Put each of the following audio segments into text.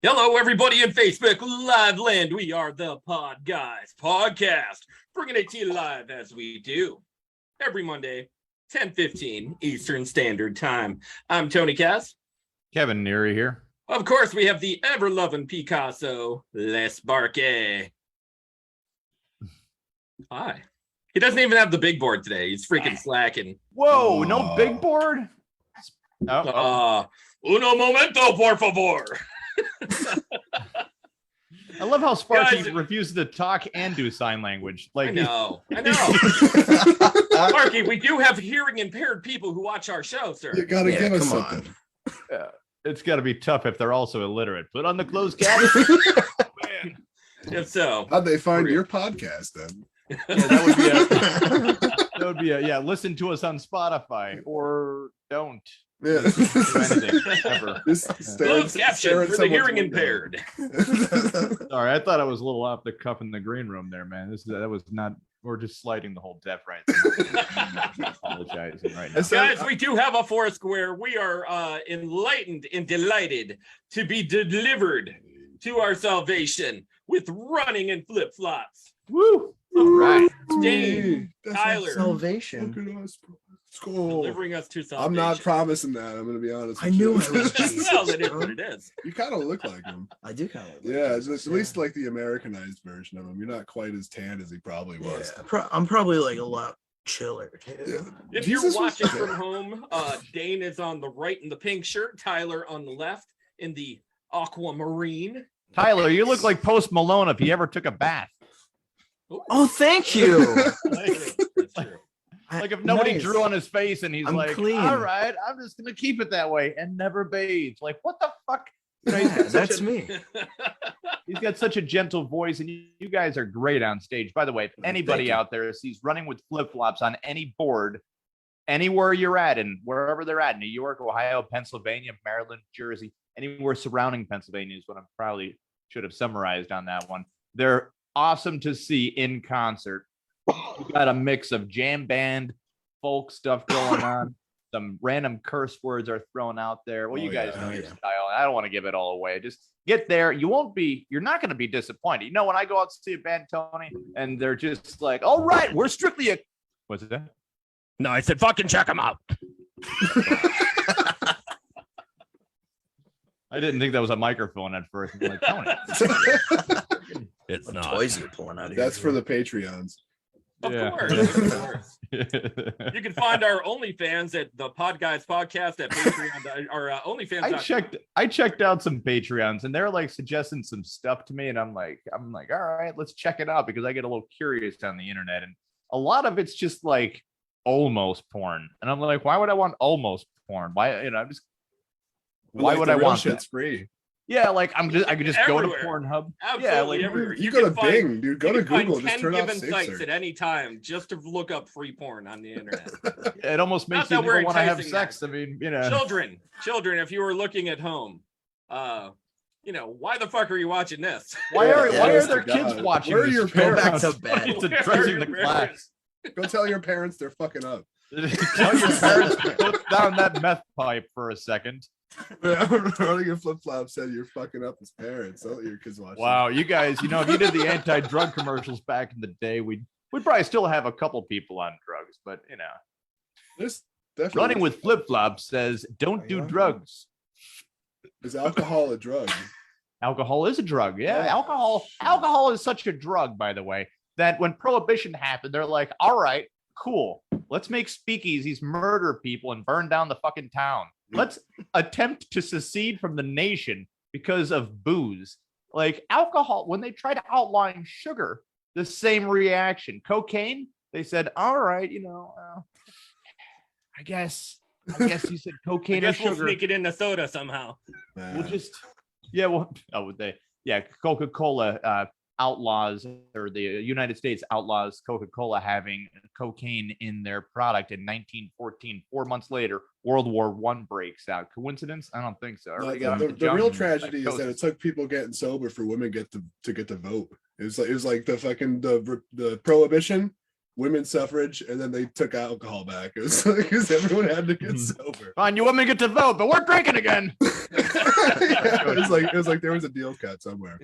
Hello, everybody in Facebook Live Land. We are the Podguyz podcast, bringing it to you live as we do every Monday, 10:15 Eastern Standard Time. I'm Tony Cass. Kevin Neary here. Of course, we have the ever-loving Picasso, Les Barque. Hi. He doesn't even have the big board today. He's freaking slacking. Whoa, no big board? Uno momento, por favor. I love how Sparky refuses to talk and do sign language. I know. Sparky, we do have hearing impaired people who watch our show, sir. You gotta give us something. It's got to be tough if they're also illiterate. Put on the closed caption. If so, How'd they find your podcast then? Yeah, that would be a listen to us on Spotify or don't. Yeah. Do anything ever. closed caption for the hearing impaired. Sorry, I thought I was a little off the cuff in the green room there, man. That was not. We're just sliding the whole deaf right now. Apologizing right now. Guys, we do have a Foursquare. We are enlightened and delighted to be delivered to our salvation with running and flip-flops. Woo! All right. Dane, Tyler. Salvation. Look at us, bro. School. Delivering us to salvation. I'm not promising that. I'm gonna be honest. I knew with I was Jesus. Well, that is what it is. You kind of look like him. I do kind of. Yeah, it's at least like the Americanized version of him. You're not quite as tan as he probably was. Yeah, I'm probably like a lot chiller. Yeah. If Jesus you're watching was- from home, Dane is on the right in the pink shirt, Tyler on the left in the aquamarine. Tyler, you look like Post Malone if he ever took a bath. Oh, thank you. That's true. Like if nobody Nice. drew on his face and he's I'm like, clean. all right, I'm just gonna keep it that way and never bathe. Like, what the fuck? You know, he's Yeah, got such that's a- me. He's got such a gentle voice, and you guys are great on stage. By the way, if anybody you. out there sees running with flip-flops on any board, anywhere you're at, and wherever they're at, New York, Ohio, Pennsylvania, Maryland, Jersey, anywhere surrounding Pennsylvania is what I probably should have summarized on that one. They're awesome to see in concert. You got a mix of jam band, folk stuff going on. Some random curse words are thrown out there. Well, you guys know your style. I don't want to give it all away. Just get there. You're not going to be disappointed. You know, when I go out to see a band, Tony, and they're just like, all right, we're strictly what's it? No, I said fucking check them out. I didn't think that was a microphone at first. I'm like, Tony. It's What not. toys you're pulling out of That's here. for the Patreons. Of Yeah. course. You can find our OnlyFans at the Podguyz podcast at Patreon. Our OnlyFans. I checked out some Patreons and they're like suggesting some stuff to me, and I'm like, all right, let's check it out because I get a little curious on the internet, and a lot of it's just like almost porn, and I'm like, why would I want almost porn? Why, you know, why would I want shit's that? free? Yeah, like I could just go to Everywhere. Pornhub. Absolutely Yeah, like everywhere. You go to can find- Bing, dude. Go you to can find Google. Just 10 turn off given safe sites search. at any time just to look up free porn on the internet. It almost Not makes that you we're never want to have enticing sex. I mean, you know. Children, if you were looking at home, you know, why the fuck are you watching this? Why are honest their to kids God. watching? Where are this your show? Go back parents? to bed. It's Where are addressing your the parents? class. Go tell your parents they're fucking up. Tell your parents to put down that meth pipe for a second. Running your flip flop said you're fucking up as parents. Don't let your kids watch. Wow, you guys, you know, if you did the anti-drug commercials back in the day, we'd probably still have a couple people on drugs, but you know, This definitely running with flip-flops says don't do drugs. is alcohol a drug? Alcohol is a drug. Yeah, Yeah. alcohol is such a drug, by the way, that when prohibition happened, they're like, all right, cool. Let's make speakeasies, murder people, and burn down the fucking town. Let's attempt to secede from the nation because of booze. Like alcohol, when they tried outlawing sugar, the same reaction. Cocaine, they said, all right, you know, I guess you said I cocaine or guess we'll sugar. sneak it into soda somehow. We'll just, Coca-Cola outlaws, or the United States outlaws Coca-Cola having cocaine in their product in 1914. 4 months later, World War I breaks out. Coincidence? I don't think so. The real tragedy is that it took people getting sober for women to get to vote. It was like the fucking the prohibition, women's suffrage, and then they took alcohol back. It was like because everyone had to get sober. Fine, you women get to vote, but we're drinking again. It was like there was a deal cut somewhere.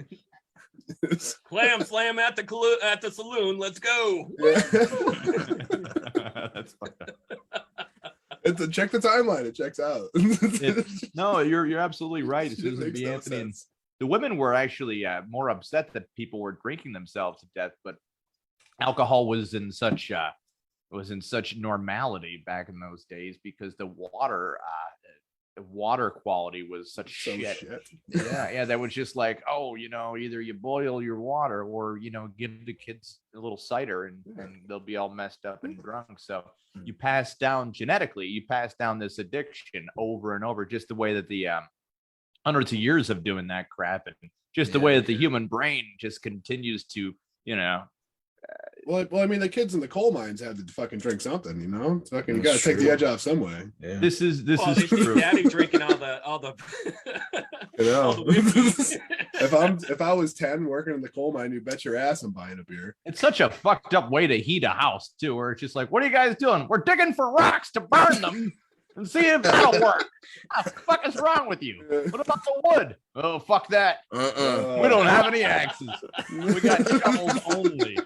Clam slam at the saloon. Let's go. Yeah. That's fucked up. Check the timeline. It checks out. No, you're absolutely right. It Susan makes B. no Anthony. And sense. the women were actually more upset that people were drinking themselves to death, but alcohol was in such normality back in those days because the water quality was such shit. Yeah, that was just like, oh, either you boil your water or give the kids a little cider and they'll be all messed up and drunk. So you pass down this addiction over and over, just the way that the hundreds of years of doing that crap, and just the way that the human brain just continues to Well, I mean, the kids in the coal mines had to fucking drink something, It's fucking, you gotta take the edge off some way. Yeah. This is true. Daddy drinking all the all the if I was 10 working in the coal mine, you bet your ass I'm buying a beer. It's such a fucked up way to heat a house too, where it's just like, what are you guys doing? We're digging for rocks to burn them and see if that'll work. What the fuck is wrong with you? What about the wood? Oh, fuck that. We don't have any axes. We got shovels only.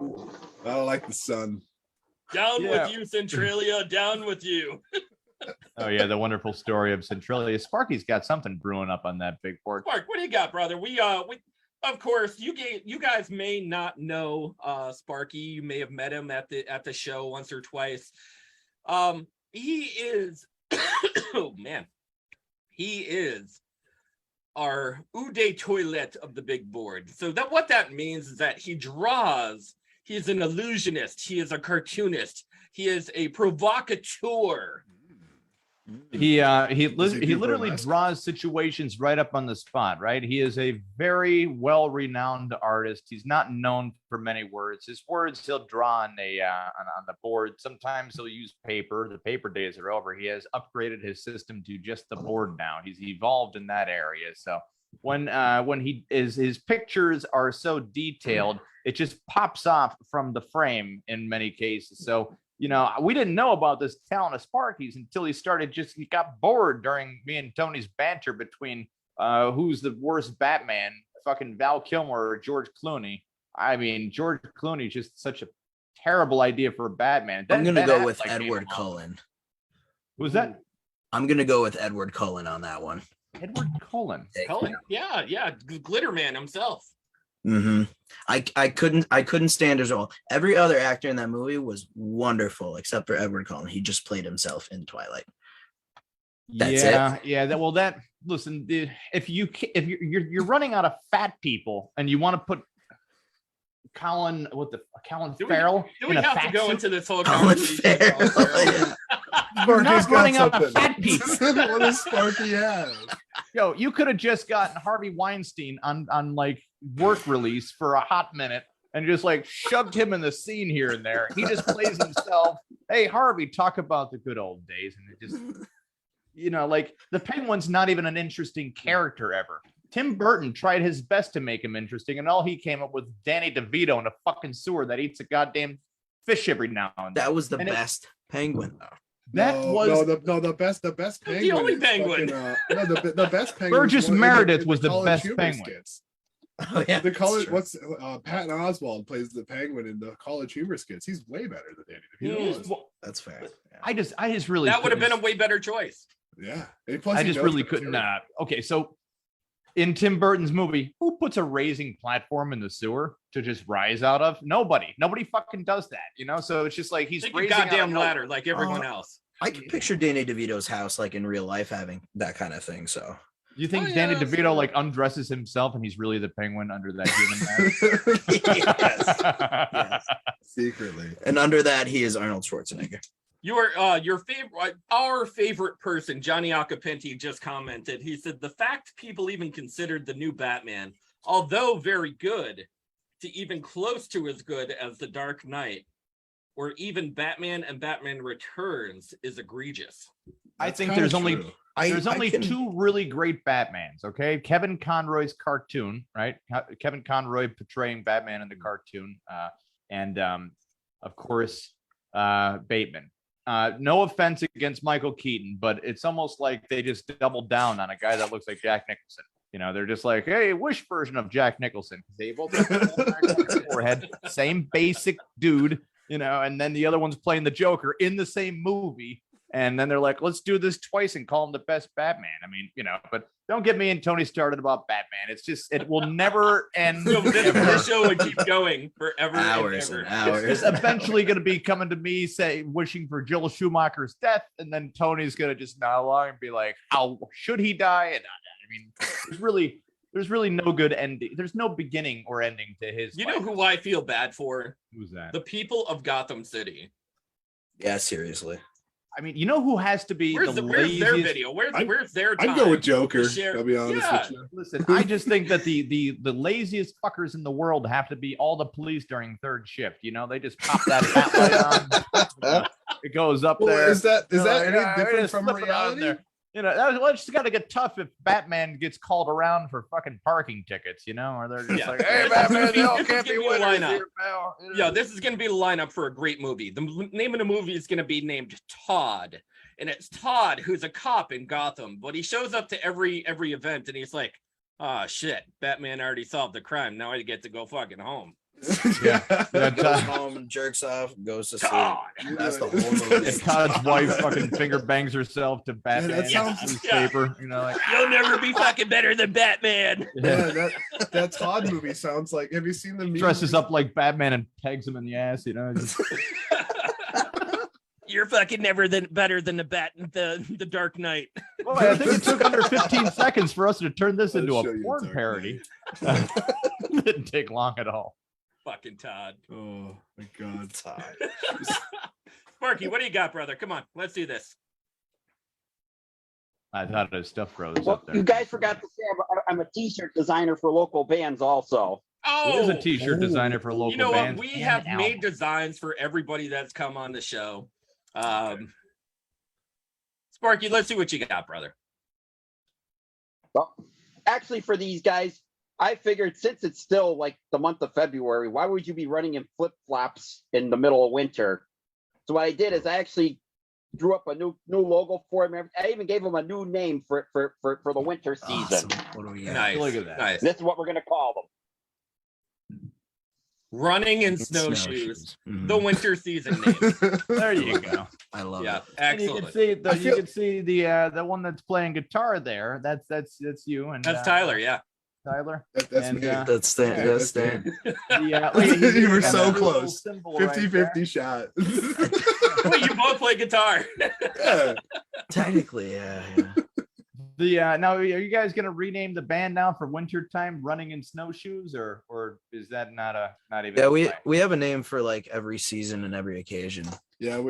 I don't like the sun. Down with you, Centralia. Down with you. Oh yeah, the wonderful story of Centralia. Sparky's got something brewing up on that big board. Spark, what do you got, brother? We of course you guys may not know Sparky. You may have met him at the show once or twice. He is oh man, he is our eau de toilette of the big board. So what that means is that he draws. He is an illusionist. He is a cartoonist. He is a provocateur. He literally draws situations right up on the spot, right? He is a very well-renowned artist. He's not known for many words. His words he'll draw on the board. Sometimes he'll use paper. The paper days are over. He has upgraded his system to just the board now. He's evolved in that area. So when his pictures are so detailed, it just pops off from the frame in many cases. So we didn't know about this talent of Sparky's until he got bored during me and Tony's banter between who's the worst Batman, fucking Val Kilmer or George Clooney. I mean, George Clooney just such a terrible idea for a Batman. I'm going to go with Edward Cullen. Who's that? I'm going to go with Edward Cullen on that one. Edward Cullen. Cullen? Yeah. Glitter Man himself. Mm-hmm. I couldn't stand his role. Every other actor in that movie was wonderful except for Edward Cullen. He just played himself in Twilight. That's it. Yeah. Listen, if you're running out of fat people and you want to put Colin Farrell. Do we have to go into this whole Colin conversation? Farrell. We're not running out of fat people. What does Sparky have? Yo, you could have just gotten Harvey Weinstein on like work release for a hot minute and just like shoved him in the scene here and there. He just plays himself. Hey, Harvey, talk about the good old days. And it just, like the Penguin's not even an interesting character ever. Tim Burton tried his best to make him interesting, and all he came up with Danny DeVito in a fucking sewer that eats a goddamn fish every now and then. That was the best Penguin, though. The best penguin. The only penguin. The best penguin. Burgess Meredith was the best penguin. Skits. Oh yeah, the college. Patton Oswalt plays the penguin in the College Humor skits. He's way better than Danny DeVito. That's fair. Yeah. I just really that would have been a way better choice. Yeah, I just really couldn't. Okay, so in Tim Burton's movie, who puts a raising platform in the sewer to just rise out of? Nobody fucking does that, So it's just like he's raising a goddamn ladder like everyone else. I can picture Danny DeVito's house like in real life having that kind of thing. So you think Danny DeVito like undresses himself and he's really the penguin under that human mask? Yes. Secretly. And under that, he is Arnold Schwarzenegger. Our favorite person, Johnny Acapenti, just commented. He said the fact people even considered the new Batman, although very good, to even close to as good as The Dark Knight, or even Batman and Batman Returns, is egregious. I think there's only two really great Batmans. Okay, Kevin Conroy's cartoon, right? Kevin Conroy portraying Batman in the cartoon, and of course Bateman. no offense against Michael Keaton, but it's almost like they just doubled down on a guy that looks like Jack Nicholson. They're just like, hey, wish version of Jack Nicholson. They both have the forehead, same basic dude, and then the other one's playing the Joker in the same movie. And then they're like, let's do this twice and call him the best Batman. I mean, but don't get me and Tony started about Batman. It's just, it will never end. This show would keep going forever. Hours and hours. It's eventually going to be coming to me, wishing for Joel Schumacher's death. And then Tony's going to just nod along and be like, how should he die? And I mean, there's really no good ending. There's no beginning or ending to his life. Know who I feel bad for? Who's that? The people of Gotham City. Yeah, seriously. I mean, who has to be where's the where's laziest? their video? Where's their time? I'd go with Joker. I'll be honest with you. Listen, I just think that the laziest fuckers in the world have to be all the police during third shift. They just pop that hat light on. It goes up there. Is that any different from reality? That's got to get tough if Batman gets called around for fucking parking tickets, or they're just like, hey, Batman, can't be winners here, pal. Yeah, this is going to be the lineup for a great movie. The name of the movie is going to be named Todd, and it's Todd who's a cop in Gotham, but he shows up to every event, and he's like, oh, shit, Batman already solved the crime. Now I get to go fucking home. Goes home, jerks off, goes to sleep. That's the whole movie. And Todd's wife fucking finger bangs herself to Batman. Newspaper. You'll never be fucking better than Batman. Yeah, that Todd movie sounds like. Have you seen the movie? Dresses up like Batman and pegs him in the ass. You're fucking never better than the Dark Knight. Well, I think it took under 15 seconds for us to turn this into a porn parody. Didn't take long at all. Fucking Todd. Oh my God, Todd. Sparky, what do you got, brother? Come on, let's do this. I thought his stuff grows Well, up there. you guys forgot to say I'm a t-shirt designer for local bands also. Oh, he is a t-shirt designer for local you know bands. what? We have made designs for everybody that's come on the show. Sparky, let's see what you got, brother. Well, actually, for these guys, I figured since it's still like the month of February, why would you be running in flip-flops in the middle of winter? So what I did is I actually drew up a new logo for him. I even gave him a new name for the winter season. Awesome. What do we got? Nice. Look at that. Nice. This is what we're going to call them. Running in snowshoes. Mhm. The winter season name. There you go. I love Yeah, it. And you excellent. can see the one that's playing guitar there. That's you and That's Tyler, yeah. Tyler. That's And, me. That's Stan. Yeah, That's that's Stan. You were so got that little close. symbol right 50-50 shot. Wait, you both play guitar. Yeah. Technically, yeah. Now are you guys gonna rename the band now for Wintertime Running in Snowshoes, or is that not even? Yeah, we have a name for like every season and every occasion. Yeah.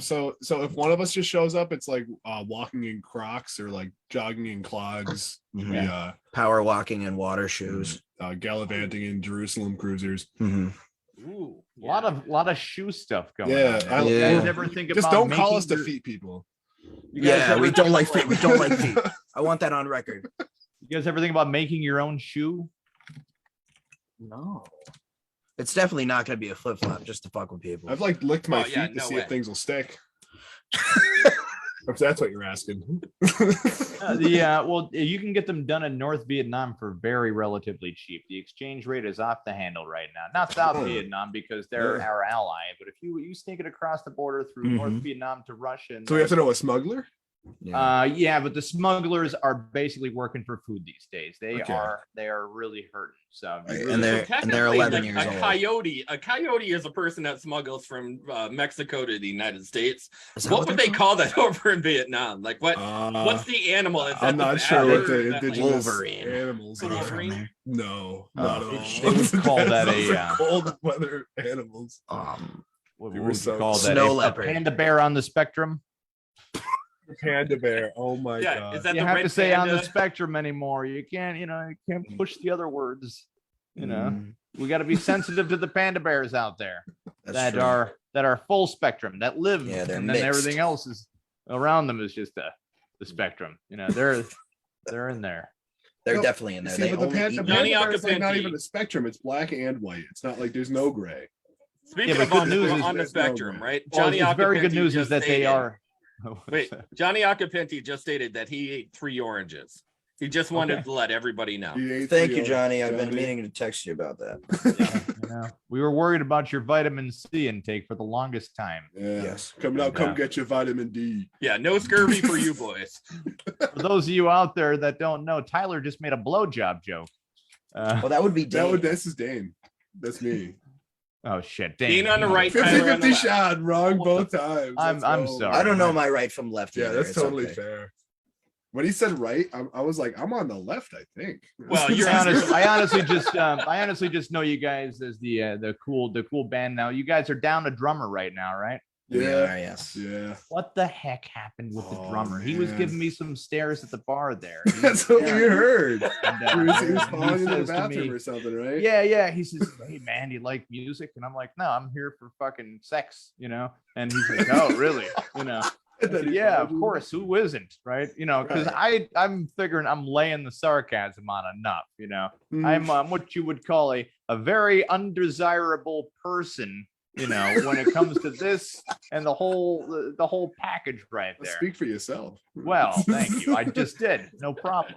So if one of us just shows up, it's like walking in Crocs or like jogging in clogs. Mhm. We Power walking and water shoes. gallivanting in Jerusalem cruisers. Mhm. Ooh, a lot of shoe stuff going Yeah, on. I- You Yeah. guys ever think Just about don't call making us your- defeat people. You guys Yeah, ever we don't think like about- feet. We don't like feet. I want that on record. You guys ever think about making your own shoe? No. It's definitely not going to be a flip flop just to fuck with people. I've like licked my Oh, yeah, feet to no see way. if things will stick. If that's what you're asking. Well, you can get them done in North Vietnam for very relatively cheap. The exchange rate is off the handle right now. Not South Oh. Vietnam because they're Yeah. our ally, but if you sneak it across the border through North Vietnam to Russia, and So we have to know a smuggler? Yeah. but the smugglers are basically working for food these days. They Okay. are really hurting. So Right, really- and they're Technically, 11 like, years a old. coyote. A coyote is a person that smuggles from Mexico to the United States. Is that What would they're they call that over in Vietnam? Like what? What's the animal? Is that I'm the not bat sure or what is the that, like, indigenous Wolverine. animals Are they are. from Wolverine? there? No, Oh, not at all. they would call that Those a, are cold weather animals. what we would were you so- call that? Snow A leopard. panda bear on the spectrum. Panda bear. Oh my Yeah, god. is that You the have red to say on the panda? spectrum anymore. You can't push the other words. We got to be sensitive to the panda bears out there That's that are full spectrum, that live, Yeah, they're and then mixed. everything else is around them is just the spectrum. They're in there. They're No, definitely in there. See, They but the only panda eat Johnny bear is like not Acapulco. even a spectrum. It's black and white. It's not like there's no gray. Speaking but of good on, news is on the there's no spectrum, way. right? Well, Johnny it's very good Acapinti news is just that they stated- are. Wait, Johnny Acapinti just stated that he ate 3 oranges. He just wanted to let everybody know. He ate Thank 3 you, Johnny. I've been Johnny. meaning to text you about that. You know, we were worried about your vitamin C intake for the longest time. Yeah. Yes. Coming out, come Yeah. get your vitamin D. Yeah, no scurvy for you boys. For those of you out there that don't know, Tyler just made a blowjob joke. Well, that would be Dane. This is Dane. That's me. Oh shit, Being Dane, on the you right, 50-50 Tyler on the left. shot, wrong both times. I'm Let's go. sorry. I don't know my right from left. Yeah, either. that's It's totally okay. fair. When he said right, I was like, I'm on the left, I think. Well, you're I honestly just know you guys as the cool band now. You guys are down a drummer right now, right? We yeah, are, yes. yeah. What the heck happened with the Oh, drummer? He was man. giving me some stares at the bar there. That's what we heard. And, He was he falling in the says to bathroom me, or something, right? yeah. He says, "Hey man, do you like music?" And I'm like, "No, I'm here for fucking sex," you know. And he's like, "Oh, really?" You know. I And then said, he yeah, followed of you. course. Who isn't, right? You know, because I'm figuring I'm laying the sarcasm on enough. You know, Mm. I'm what you would call a very undesirable person. You know, when it comes to this and the whole package right there. Speak for yourself. Well, thank you. I just did. No problem.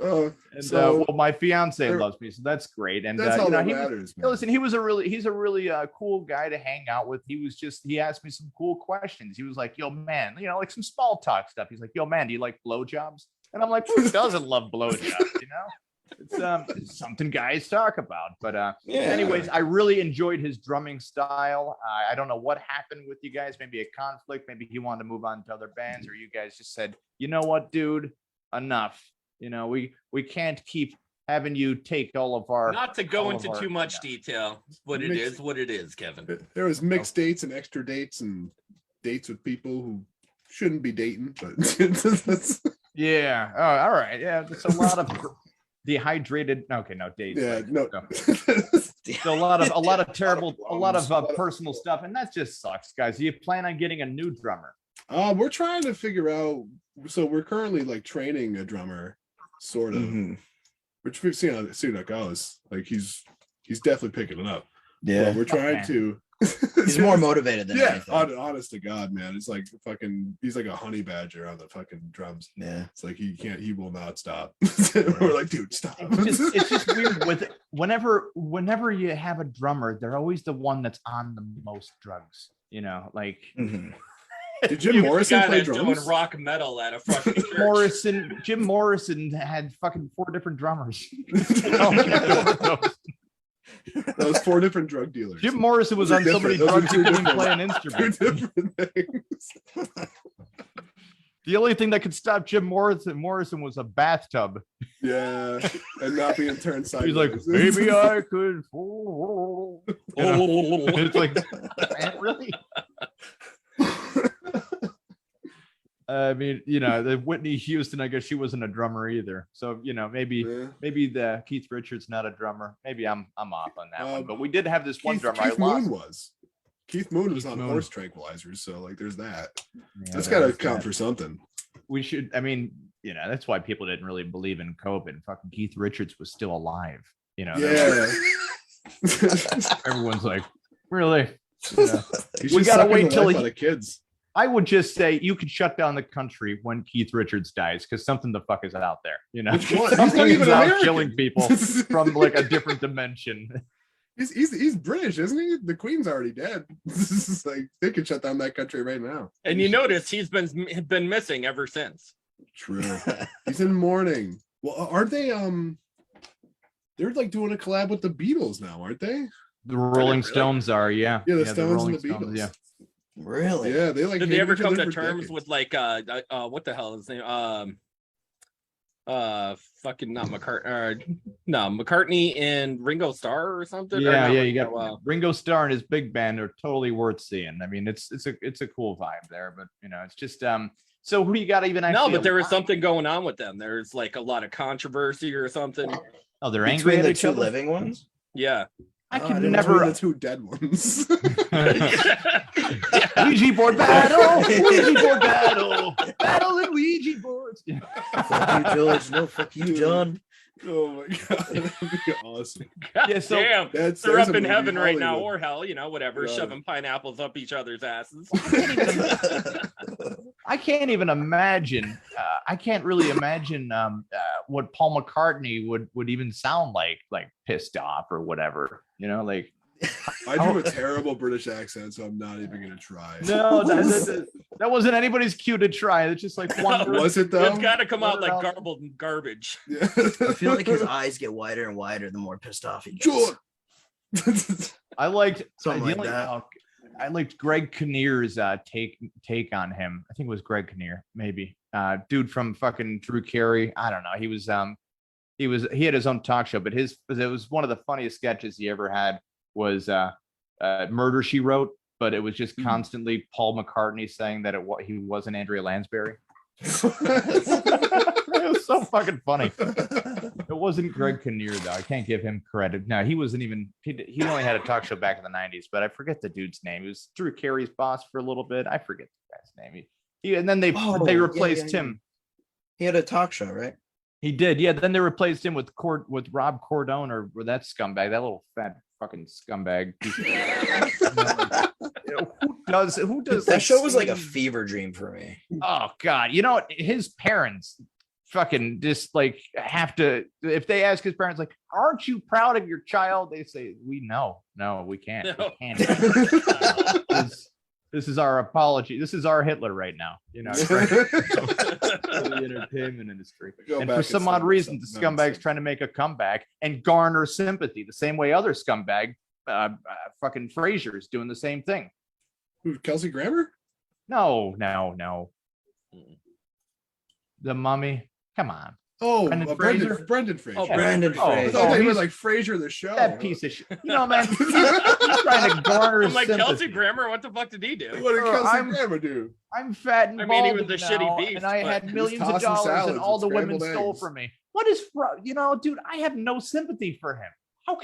Oh, And so well, my fiance there- loves me, so that's great. And that's all you know, that he was, matters, Hey, man. listen, he's a really cool guy to hang out with. He asked me some cool questions. He was like, "Yo, man," you know, like some small talk stuff. He's like, "Yo, man, do you like blowjobs?" And I'm like, "Who doesn't love blowjobs?" You know, it's something guys talk about. But Yeah. anyways, I really enjoyed his drumming style. I don't know what happened with you guys. Maybe a conflict. Maybe he wanted to move on to other bands, or you guys just said, "You know what, dude, enough." You know, we can't keep having you take all of our. Not to go all of into our- too much yeah. detail, but it Mix- is what it is, Kevin. There was mixed dates and extra dates and dates with people who shouldn't be dating, but that's, Yeah. Oh, all right. Yeah. It's a lot of dehydrated. Okay. No dates. yeah, like, no. So a lot of terrible, a lot of problems. personal stuff, and that just sucks, guys. Do you plan on getting a new drummer? We're trying to figure out. So we're currently like training a drummer, sort of, Mhm. which we've seen how it goes. Like he's definitely picking it up. Yeah. But we're trying man. to. He's more motivated than Yeah, anything. honest to God, man. It's like fucking. He's like a honey badger on the fucking drums. Yeah. It's like he will not stop. We're like, dude, stop. It's just weird with whenever you have a drummer, they're always the one that's on the most drugs. You know, like Mhm. Did Jim The Morrison guy play that's doing drums? rock metal at a fucking church. Jim Morrison had fucking 4 different drummers. Those 4 different drug dealers. Jim Morrison was Those are on so many different. drugs he Those are couldn't even play an Two instrument. different things. The only thing that could stop Jim Morrison was a bathtub. Yeah, and not being turned sideways. He's like, maybe I could. You know? It's like, man, really? I mean, you know, the Whitney Houston, I guess she wasn't a drummer either. So, you know, maybe the Keith Richards not a drummer. Maybe I'm off on that one. But we did have this one Keith, drummer. Keith I lost. Moon was. Keith Moon was Keith on Moon. horse tranquilizers, so like there's that. Yeah, That's got to there's count that. for something. We should. I mean, you know, that's why people didn't really believe in COVID. Fucking Keith Richards was still alive. You know. Yeah. Everyone's like, really? You know? He's We just gotta sucking wait the till life he- out of kids. I would just say you could shut down the country when Keith Richards dies because something the fuck is out there. You know, Which one? He's not Something's even out American. killing people from like a different dimension. He's British, isn't he? The Queen's already dead. It's like they could shut down that country right now. And you notice he's been missing ever since. True. He's in mourning. Well, aren't they? They're like doing a collab with the Beatles now, aren't they? The Rolling Really? Stones are, yeah. Yeah, the Yeah, Stones Rolling and the Beatles. yeah. Really? Yeah, they like. Did they hated ever each come other to for terms decades. with like what the hell is his name? Fucking not McCartney. No, McCartney and Ringo Starr or something. Or Yeah, not yeah, you got Ringo, Ringo Starr and his big band are totally worth seeing. I mean, it's a cool vibe there, but you know, it's just so who you got even actually? no, but there was something going on with them. There's like a lot of controversy or something. Oh, they're angry Between at the each two other. living ones? Yeah. I Oh, can didn't never. between the 2 dead ones. Ouija board battle, Ouija board battle, battle and Ouija boards. Fuck you, George. No, fuck you, John. Oh my god, that'd be awesome. God Yeah, so damn. That's They're there's up a in movie, heaven right now, Hollywood. or hell, whatever, Yeah. shoving pineapples up each other's asses. I can't even imagine. I can't really imagine what Paul McCartney would even sound like pissed off or whatever. Like I do a terrible British accent, so I'm not even gonna try. no, that wasn't anybody's cue to try. It's just like one. Was it though? It's got to come out like Well, garbled garbage. Yeah. I feel like his eyes get wider and wider the more pissed off he gets. Sure. I liked Something like ideally, that. I liked Greg Kinnear's take on him. I think it was Greg Kinnear, maybe. Dude from fucking Drew Carey. I don't know. He had his own talk show, but it was one of the funniest sketches he ever had was Murder She Wrote, but it was just constantly Paul McCartney saying that he wasn't Andrea Lansbury. It was so fucking funny. It wasn't Greg Kinnear though. I can't give him credit. No, he wasn't even. He only had a talk show back in the '90s, but I forget the dude's name. He was Drew Carey's boss for a little bit. I forget the guy's name. And then they replaced him. He had a talk show, right? He did, yeah. Then they replaced him with Rob Cordone or that scumbag, that little fat fucking scumbag. Who does That like, show was like a singing- fever dream for me. Oh God, his parents fucking just like have to. If they ask his parents, like, "Aren't you proud of your child?" They say, no, we can't. No. We can't. This is our apology. This is our Hitler right now. For the entertainment industry. Go And back for and some start odd reason, the something scumbag's nonsense. trying to make a comeback and garner sympathy the same way other scumbag, fucking Frasier's doing the same thing. Who, Kelsey Grammer? No. The Mummy. Come on. Oh, Brendan Brendan Fraser? Brendan Fraser. Oh, Brandon Oh, I Fraser. thought they were he's- like Frasier the show. That piece of shit. Man, he's trying to garner I'm like, sympathy. Kelsey Grammer, what the fuck did he do? What did Kelsey I'm- Grammer do? I'm fat and I mean, he was balding the shitty now, beast, and I but had he was millions of tossing dollars, salads and all with the women scrambled stole eggs. from me. What is, dude? I have no sympathy for him. How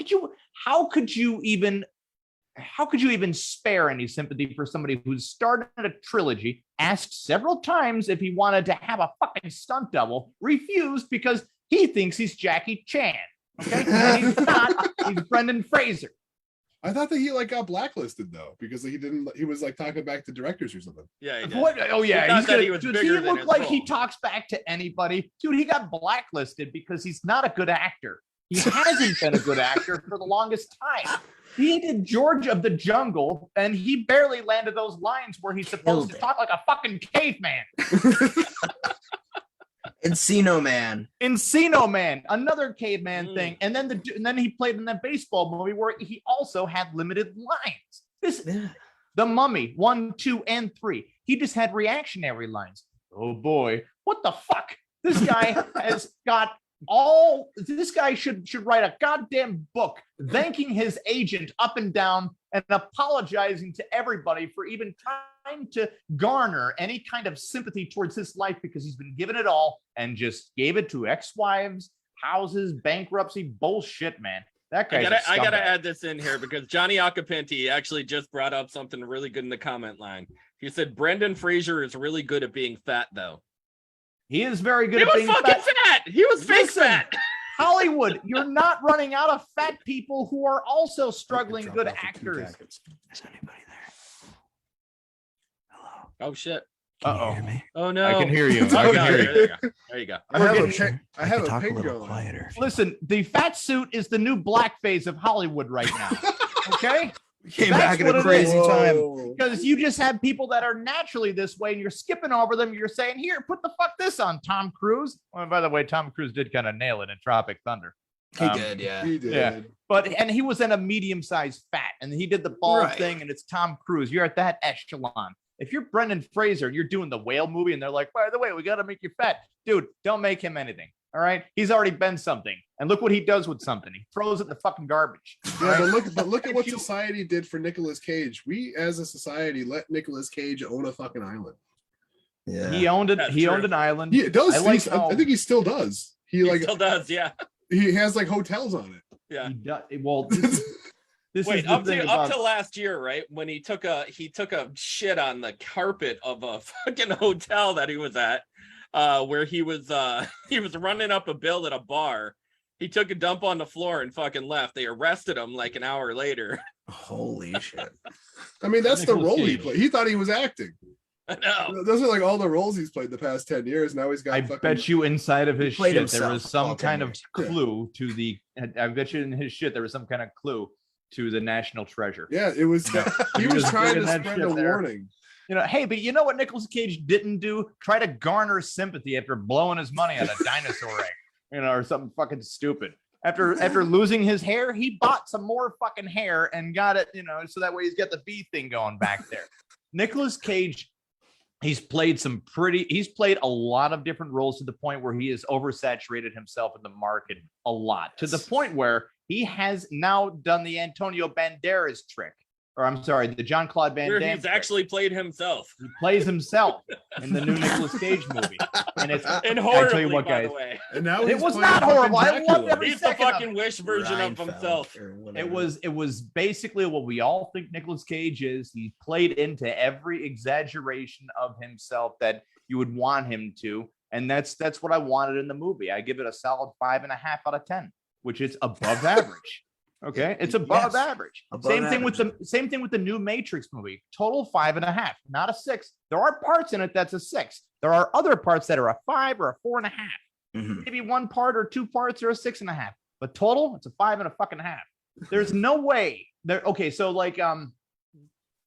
could you even spare any sympathy for somebody who's started a trilogy, asked several times if he wanted to have a fucking stunt double, refused because he thinks he's Jackie Chan. Okay, and he's not. He's Brendan Fraser. I thought that he like got blacklisted though because he was like talking back to directors or something. Yeah, he did. What? Oh He yeah, thought he's that gonna. he was Does bigger he than look his like he role. talks back to anybody? Dude, he got blacklisted because he's not a good actor. He hasn't been a good actor for the longest time. He did George of the Jungle, and he barely landed those lines where he's supposed to Killed it. talk like a fucking caveman. Encino Man. Encino Man, another caveman Mm. thing, and then he played in that baseball movie where he also had limited lines. Yeah. The Mummy 1, 2, and 3. He just had reactionary lines. Oh boy, what the fuck? This guy has got all. This guy should write a goddamn book thanking his agent up and down and apologizing to everybody for even trying to garner any kind of sympathy towards his life because he's been given it all and just gave it to ex-wives, houses, bankruptcy, bullshit, man. That guy's I gotta a scumbag. add this in here because Johnny Acapinti actually just brought up something really good in the comment line. He said Brendan Fraser is really good at being fat, though. He is very good He at was being fucking fat. fat. He was fake Listen, fat. Hollywood, you're not running out of fat people who are also struggling Dropped good off with 2 actors. packets. Is anybody there? Hello. Oh shit. Can you Uh-oh. hear me? Oh no. I can hear you. Oh, I can God, hear you. there you go. There you go. I We're have a getting- pig. I have could a talk pig a little going. quieter. Listen, the fat suit is the new blackface of Hollywood right now. Okay? Came That's back at what a it crazy is. time. Whoa. Because you just have people that are naturally this way and you're skipping over them. You're saying, here, put the fuck this on, Tom Cruise. Well, by the way, Tom Cruise did kind of nail it in Tropic Thunder. He did, yeah. He did. Yeah. And he was in a medium-sized fat, and he did the bald Right. thing, and it's Tom Cruise. You're at that echelon. If you're Brendan Fraser and you're doing the whale movie, and they're like, by the way, we got to make you fat. Dude, don't make him anything. All right? He's already been something. And look what he does with something. He throws it in the fucking garbage. Yeah, but look at what If you- society did for Nicolas Cage. We, as a society, let Nicolas Cage own a fucking island. Yeah. He owned it. That's He true. owned an island. He does. I like I how- think he still does. He He like still does, yeah. he has like hotels on it. Yeah. He does, well, this is Wait, the up thing to about, last year, right? When he took a shit on the carpet of a fucking hotel that he was at, where he was running up a bill at a bar, He took a dump on the floor and fucking left. They arrested him like an hour later. Holy shit. I mean, that's the Nicolas role he Cage. played. He thought he was acting. I know. Those are like all the roles he's played the past 10 years. Now he's got I fucking... bet you inside of his He played shit there himself was some all 10 kind of years. clue to the. I bet you in his shit there was some kind of clue to the national treasure. Yeah, it was. Yeah. He He was was trying to bringing that spread shit a there. warning. You know, hey, but you know what Nicolas Cage didn't do? Try to garner sympathy after blowing his money on a dinosaur egg, you know, or something fucking stupid. After losing his hair, he bought some more fucking hair and got it, you know, so that way he's got the bee thing going back there. Nicolas Cage, he's played a lot of different roles to the point where he has oversaturated himself in the market a lot, to the point where he has now done the Antonio Banderas trick. Or I'm sorry, the Jean-Claude Van Where Damme he's trick. actually played himself. He plays himself in the new Nicolas Cage movie. And it's And I horribly, tell you what, by guys, the way. And now It he's was playing not fucking horrible. I Dracula. loved every He's the second of fucking Wish version of Reinfeldt himself. or it whatever. was basically what we all think Nicolas Cage is. He played into every exaggeration of himself that you would want him to. And that's what I wanted in the movie. I give it a solid 5.5 out of 10, which is above average. Okay, it's above Yes, average. above Same thing with the new Matrix movie. Total 5.5, not a 6. There are parts in it that's a 6. There are other parts that are a 5 or a 4.5. Mhm. Maybe one part or two parts are a 6.5. But total, it's a 5 and a fucking half. There's no way there. Okay, so like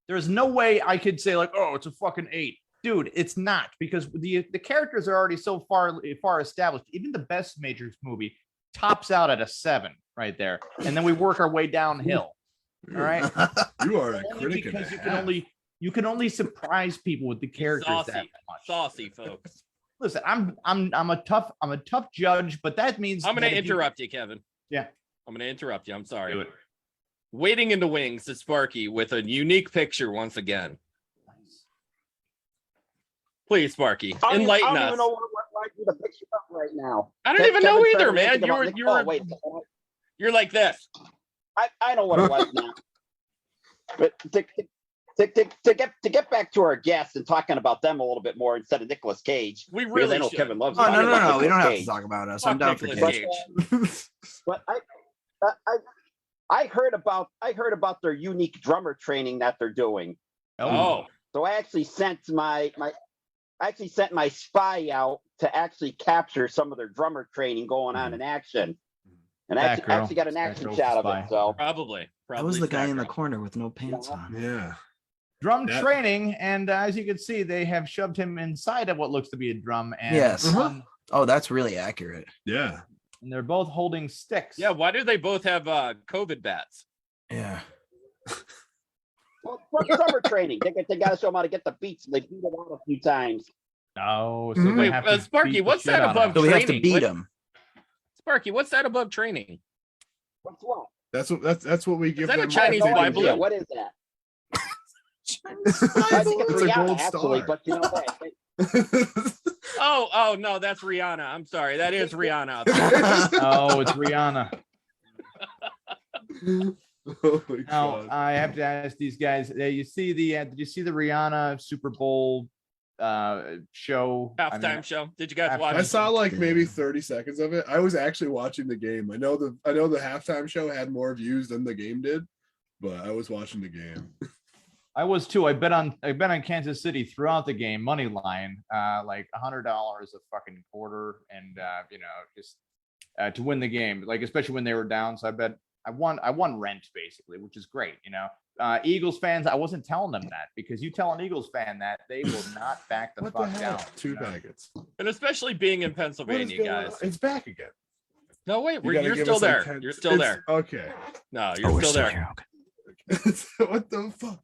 there's no way I could say like, oh, it's a fucking 8. Dude, it's not, because the characters are already so far established. Even the best Matrix movie tops out at a 7 right there, and then we work our way downhill. All right, You are a Only critic. because and a you can only surprise people with the characters that Saucy. much. Saucy, folks. Listen, I'm a tough judge, but that means I'm going that to if you- interrupt you, Kevin. Yeah. I'm going to interrupt you. I'm Do sorry. it. Waiting in the wings is Sparky with a unique picture once again. Please, Sparky, enlighten I don't us. even know why I do the picture up right now. I don't even know Kevin either, started man. thinking about Nick- You're oh, wait. you're like this. I know what it was now. But to get back to our guests and talking about them a little bit more instead of Nicolas Cage, We because I really know should. Kevin loves. Oh, no, talking no, about no. We don't Nicolas have to Cage. talk about us. Fuck I'm down for Nicolas Cage. Cage. But I heard about their unique drummer training that they're doing. Oh, So I actually sent my spy out to actually capture some of their drummer training going on in action. And I actually got an action shot of it. So probably. That was the guy in the Sacro. corner with no pants on. Yeah. Drum That- training, and as you can see, they have shoved him inside of what looks to be a drum. And Yes. one- Oh, that's really accurate. Yeah. and they're both holding sticks. Yeah, why do they both have COVID bats? Yeah. well, for drummer training, they got to show them how to get the beats. And they beat them out a few times. Oh, so Mhm. they Wait, have to Sparky, beat the what's shit that out of above him. So we have to Training. beat What- him. Sparky, what's that above training? What's what? That's what we give that a them. Chinese I have no Bible? idea. What is that? I think it's It's a Rihanna, gold actually, star. but you know what? Oh no, that's Rihanna. I'm sorry, that is Rihanna. Oh, it's Rihanna. Oh my Now God. I have to ask these guys. Did you see the Rihanna Super Bowl show? Halftime show. Did you guys halftime- watch? I it? saw like maybe 30 seconds of it. I was actually watching the game. I know the halftime show had more views than the game did, but I was watching the game. I was too. I bet on Kansas City throughout the game, money line, like $100 a fucking quarter, and just to win the game, like especially when they were down. So I won rent basically, which is great. Eagles fans, I wasn't telling them that, because you tell an Eagles fan that, they will not back the What the fuck hell? down. Two you know? packets. And especially being in What is Pennsylvania, going guys. on? It's back again. No, wait, You gotta you're give still us like there. 10 You're still it's- there. Okay. No, Oh, you're we're still still there. here. Okay. What the fuck?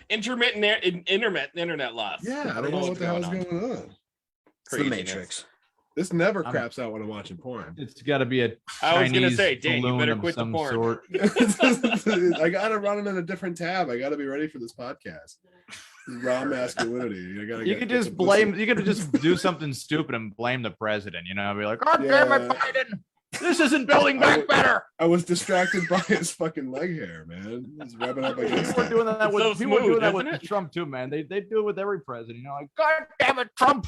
Intermittent internet loss. Yeah, I don't know what the hell's going on. It's the Craziness. Matrix. This never I'm- craps out when I'm watching porn. It's got to be a I was gonna Chinese say, Dan, you balloon better of quit the some porn. sort. I gotta run it in a different tab. I gotta be ready for this podcast. Raw masculinity. You could just blame. You could just do something stupid and blame the president. Be like, "God damn it, Yeah. Biden! This isn't building back better." I was distracted by his fucking leg hair, man. He's rubbing up against People were it. doing that It's with so people were smooth, doing that with isn't it? Trump too, man. They do it with every president. Like, God damn it, Trump!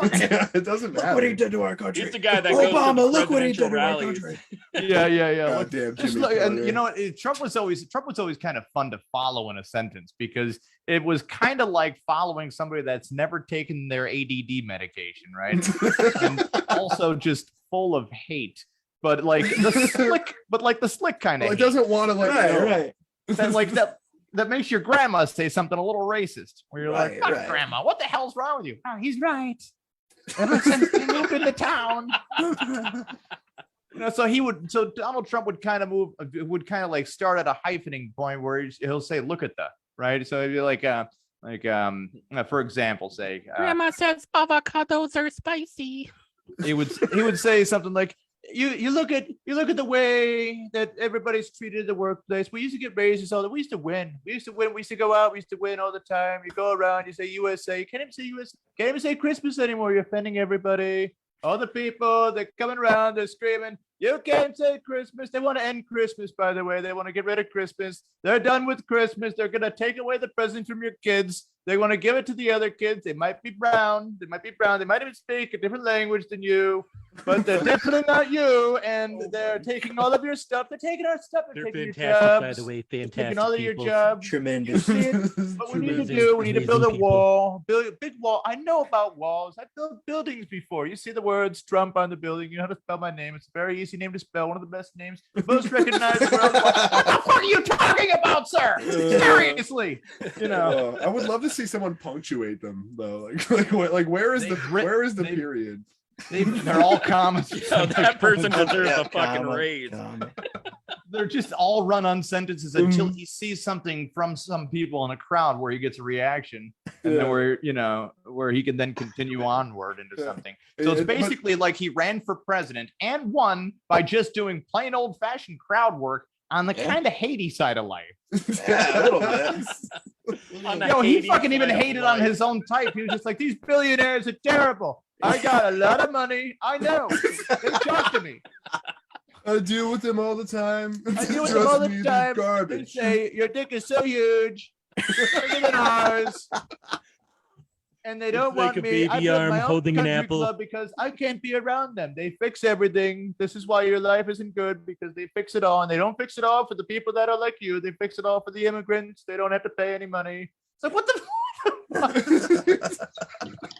It doesn't matter. Look what he did to our country. He's the guy that goes to Obama, the look what he did presidential to our rallies. country. Yeah. Goddamn Just Jimmy and Carter. you know what? Trump was always kind of fun to follow in a sentence because it was kind of like following somebody that's never taken their ADD medication, right? And also just full of hate, but like the slick kind of. Well, it doesn't want to let you know. Right. That makes your grandma say something a little racist, where you're like, Right. grandma, what the hell's wrong with you? Oh, he's right. Ever since he moved into town. So Donald Trump would kind of like start at a hyphening point where he'll say, look at the, right? So it'd be like, for example, say, Grandma says avocados are spicy. he would say something like, you look at the way that everybody's treated at the workplace. We used to get raises all that. We used to win. We used to go out. We used to win all the time. You go around, you say USA. You can't even say USA. Can't even say Christmas anymore. You're offending everybody. All the people, they're coming around, they're screaming, you can't say Christmas. They want to end Christmas, by the way. They want to get rid of Christmas. They're done with Christmas. They're going to take away the present from your kids. They want to give it to the other kids. They might be brown. They might even speak a different language than you, but they're definitely not you. And they're taking all of your stuff. They're taking our stuff. They're taking fantastic, your jobs. by the way. They're Fantastic. taking all of your people. jobs. Tremendous. See it? What we need to Tremendous. do, we need to build a Amazing people. wall, build a big wall. I know about walls. I've built buildings before. You see the words Trump on the building. You know how to spell my name. It's a very easy name to spell. One of the best names. Most recognized. What the fuck are you talking about, sir? Seriously. You know. I would love to see someone punctuate them though. Like where is the period? They're all commas. That person deserves Yeah, a fucking comma, raise. comma. They're just all run on sentences until he sees something from some people in a crowd where he gets a reaction, and then where he can then continue onward into something. So it's basically like he ran for president and won by just doing plain old fashioned crowd work on the kind of Haiti side of life. Yeah, a little bit. He fucking even hated on his own type. He was just like, these billionaires are terrible. I got a lot of money. I know. They talk to me. I deal with them all the time. I deal with them all Trust me, the they're time. They Garbage. say your dick is so huge, bigger than ours, and they don't It's like want a me. I baby built arm my own holding an country apple. club because I can't be around them. They fix everything. This is why your life isn't good, because they fix it all, and they don't fix it all for the people that are like you. They fix it all for the immigrants. They don't have to pay any money. It's like, what the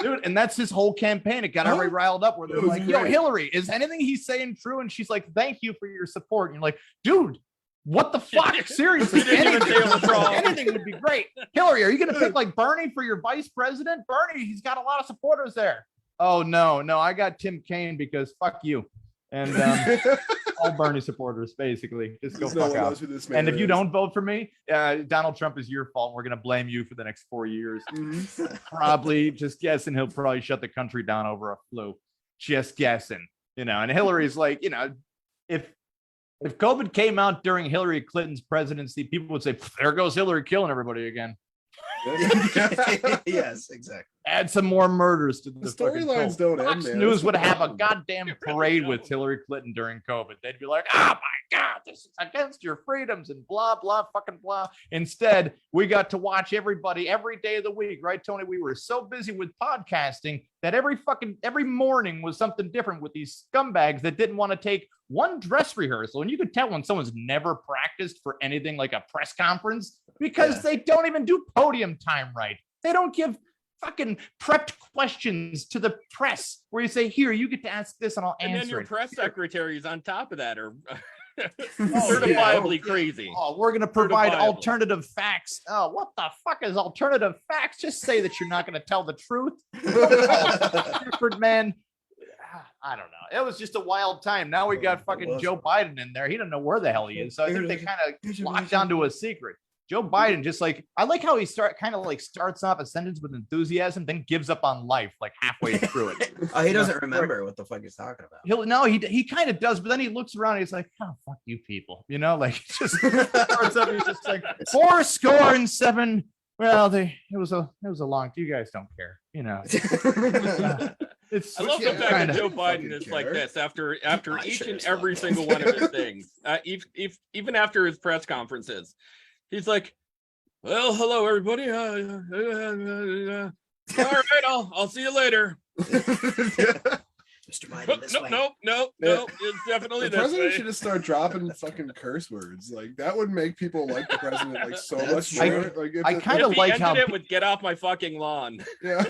dude, and that's his whole campaign. It got everybody riled up where they're It was like, yo, great. Hillary, is anything he's saying true? And she's like, thank you for your support. And you're like, dude, what the fuck? Seriously, He didn't even say it was wrong. anything would be great. Hillary, are you gonna pick like Bernie for your vice president? Bernie, he's got a lot of supporters there. Oh no, I got Tim Kaine because fuck you. And all Bernie supporters, basically. Just go No fuck one out. knows who this man And if you is. don't vote for me, Donald Trump is your fault. We're going to blame you for the next 4 years. Mhm. Probably just guessing he'll probably shut the country down over a flu. Just guessing, And Hillary's like, if COVID came out during Hillary Clinton's presidency, people would say, there goes Hillary killing everybody again. Yes, exactly. Add some more murders to the The fucking storylines COVID. don't end, Fox man. News That's would the have a problem. goddamn It really parade with don't. Hillary Clinton during COVID. They'd be like, oh my God, this is against your freedoms and blah, blah, fucking blah. Instead, we got to watch everybody every day of the week, right, Tony? We were so busy with podcasting that every morning was something different with these scumbags that didn't want to take one dress rehearsal. And you could tell when someone's never practiced for anything like a press conference because they don't even do podium time right. They don't give fucking prepped questions to the press where you say, here, you get to ask this and I'll And then answer your it. press secretaries on top of that are Oh, certifiably crazy. Oh, we're going to provide Certifiable. alternative facts. Oh, what the fuck is alternative facts? Just say that you're not going to tell the truth. Different man. I don't know. It was just a wild time. Now we got fucking Joe Biden in there. He doesn't know where the hell he is. So I think they kind of locked onto a secret. Joe Biden just like, I like how he starts off a sentence with enthusiasm, then gives up on life like halfway through it. Oh, he doesn't remember what the fuck he's talking about. He kind of does, but then he looks around and he's like, oh, fuck you people. Like he just starts up, he's just like 407. Well, it was a long, you guys don't care, It's I love the fact kinda- that Joe Biden fucking is like care. this after I each sure and as fuck every don't. single one of his things. Even after his press conferences, he's like, "Well, hello everybody. All right, I'll see you later." Mr. Biden, this way. Nope. It's definitely The this president way. should just start dropping fucking curse words. Like that would make people like the president like so That's much true. more. Like if I the- kinda If he like ended how it with "get off my fucking lawn." yeah.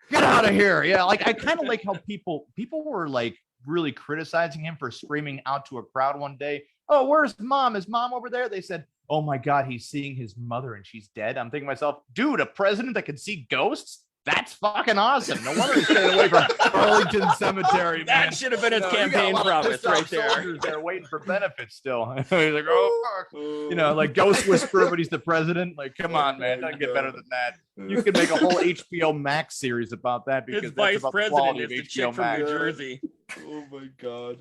Get out of here. Yeah, like I kind of like how people were like really criticizing him for screaming out to a crowd one day, "Oh, where's mom? Is mom over there?" They said, "Oh my God, he's seeing his mother and she's dead." I'm thinking to myself, dude, a president that can see ghosts? That's fucking awesome. No wonder he's staying away from Arlington Cemetery, man. That should have been his You got a campaign lot of promise pissed off right there. soldiers there waiting for benefits still. He's like, oh, fuck. You know, like Ghost Whisperer, but he's the president. Like, come on, man. Doesn't get better than that. You could make a whole HBO Max series about that because His that's vice about the president quality is of the HBO chick from Max. New Jersey. Oh my god.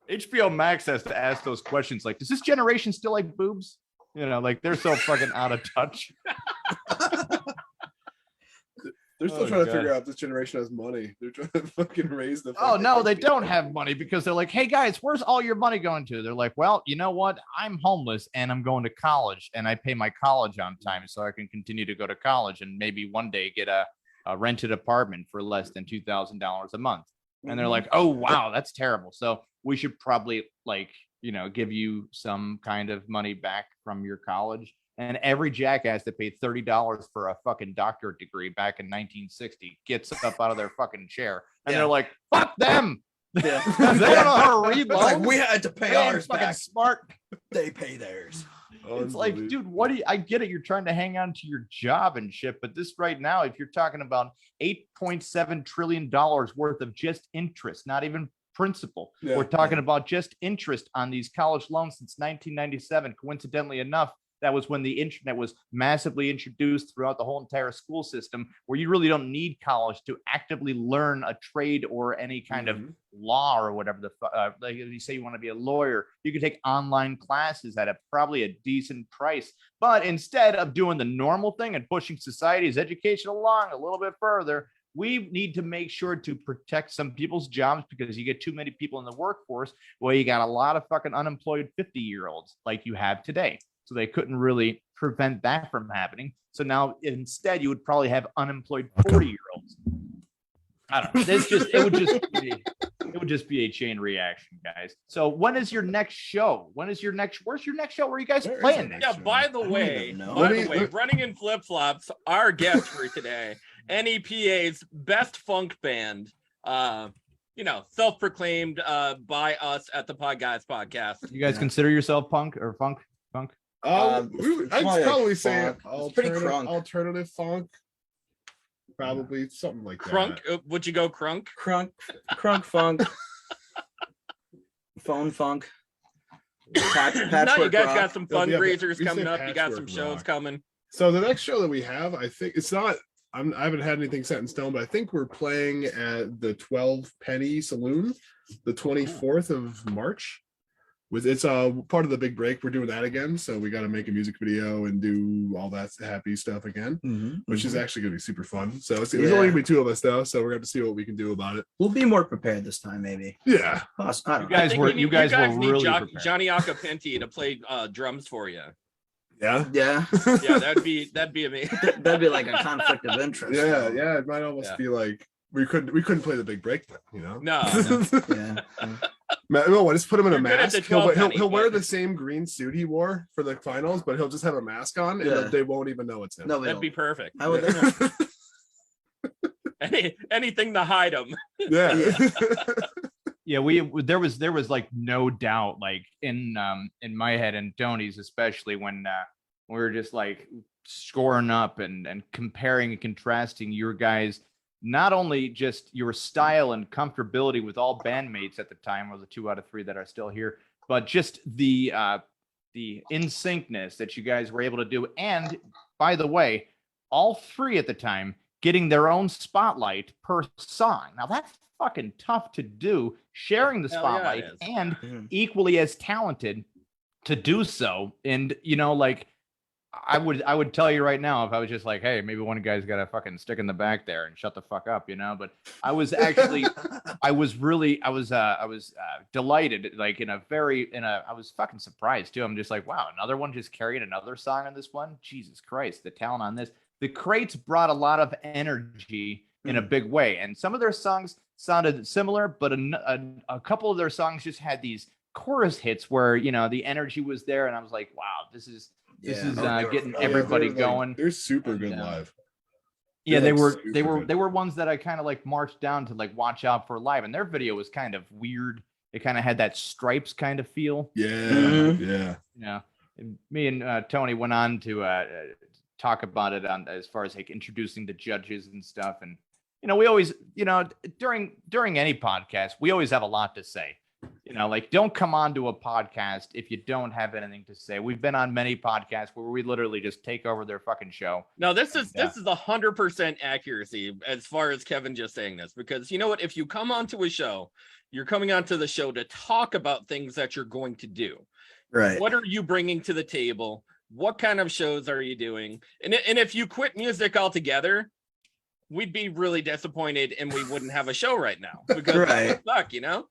HBO Max has to ask those questions like, does this generation still like boobs? You know, like they're so fucking out of touch. They're still Oh, trying to God. figure out if this generation has money. They're trying to fucking raise the. Oh fucking no, they HBO. don't have money because they're like, hey guys, where's all your money going to? They're like, well, you know what? I'm homeless and I'm going to college and I pay my college on time so I can continue to go to college and maybe one day get a rented apartment for less than $2,000 a month. And they're like, oh wow, that's terrible. So we should probably like, you know, give you some kind of money back from your college. And every jackass that paid $30 for a fucking doctorate degree back in 1960 gets up out of their fucking chair. And they're like, fuck them. Yeah. They don't know how to read It's like loans. we had to pay They ain't ours fucking back. smart. They pay theirs. It's like, dude, what do you, I get it. You're trying to hang on to your job and shit. But this right now, if you're talking about $8.7 trillion worth of just interest, not even principal. Yeah. We're talking about just interest on these college loans since 1997. Coincidentally enough, that was when the internet was massively introduced throughout the whole entire school system, where you really don't need college to actively learn a trade or any kind of law or whatever like if you say you want to be a lawyer, you can take online classes at probably a decent price. But instead of doing the normal thing and pushing society's education along a little bit further, we need to make sure to protect some people's jobs because you get too many people in the workforce. Well, you got a lot of fucking unemployed 50-year-olds like you have today. So they couldn't really prevent that from happening. So now instead you would probably have unemployed 40-year-olds. I don't know. It would just be a chain reaction, guys. So when is your next show? Where's your next show? Where are you guys Where is playing our next? next Yeah, by the don't way, even know. running in flip flops, our guest for today, NEPA's best funk band. You know, self-proclaimed by us at the Podguyz podcast. You guys consider yourself punk or funk? I'd probably probably say funk. It's pretty crunk. alternative funk. Probably something like Crunk? that. Would you go crunk? Crunk funk. Phone funk. No, you Patchwork guys rock. got some Oh, yeah, but fundraisers we coming say up. You got some patchwork shows rock. coming. So the next show that we have, I think it's not. I haven't had anything set in stone, but I think we're playing at the 12 Penny Saloon, the 24th of March. It's part of the big break. We're doing that again, so we got to make a music video and do all that happy stuff again, which is actually going to be super fun. So there's only going to be two of us though, so we're going to see what we can do about it. We'll be more prepared this time, maybe. Yeah, I don't know. guys I think were- we need- you guys were need really prepared. Johnny Acapinti to play drums for you. yeah, Yeah, Yeah, that'd be amazing. that'd be like a conflict of interest. yeah. It might almost Yeah. be like we couldn't play the big break, you know. No, Yeah. No, just put him in a You're good at the mask. He'll 12 penny, he'll wear but- the same green suit he wore for the finals, but he'll just have a mask on, and Yeah. they won't even know it's him. No, that'd be perfect. I would know. Anything to hide him. Yeah. Yeah, there was like no doubt, like in my head and Tony's, especially when we were just like scoring up and comparing and contrasting your guys, not only just your style and comfortability with all bandmates at the time, or the 2 out of 3 that are still here, but just the in syncness that you guys were able to do. And by the way, all 3 at the time getting their own spotlight per song. Now that's fucking tough to do, sharing the Hell yeah, spotlight it is. and Mhm. equally as talented to do so. And you know, like I would tell you right now, if I was just like, hey, maybe one guy's got a fucking stick in the back there and shut the fuck up, you know. But I was actually, I was delighted, like I was fucking surprised too. I'm just like, wow, another one just carrying another song on this one. Jesus Christ, the talent on this. the Crates brought a lot of energy in a big way, and some of their songs sounded similar, but a couple of their songs just had these chorus hits where the energy was there, and I was like, wow, this is getting everybody going. They're super good live. Yeah, They're they super were ones that I kind of like marched down to like watch out for live, and their video was kind of weird. It kind of had that Stripes kind of feel. Yeah. And me and Tony went on to talk about it on as far as like introducing the judges and stuff, and we always during any podcast we always have a lot to say. Like, don't come on to a podcast if you don't have anything to say. We've been on many podcasts where we literally just take over their fucking show. No, this is 100% accuracy as far as Kevin just saying this, because you know what? If you come onto a show, you're coming onto the show to talk about things that you're going to do. Right. What are you bringing to the table? What kind of shows are you doing? And if you quit music altogether, we'd be really disappointed and we wouldn't have a show right now because Right. it would suck,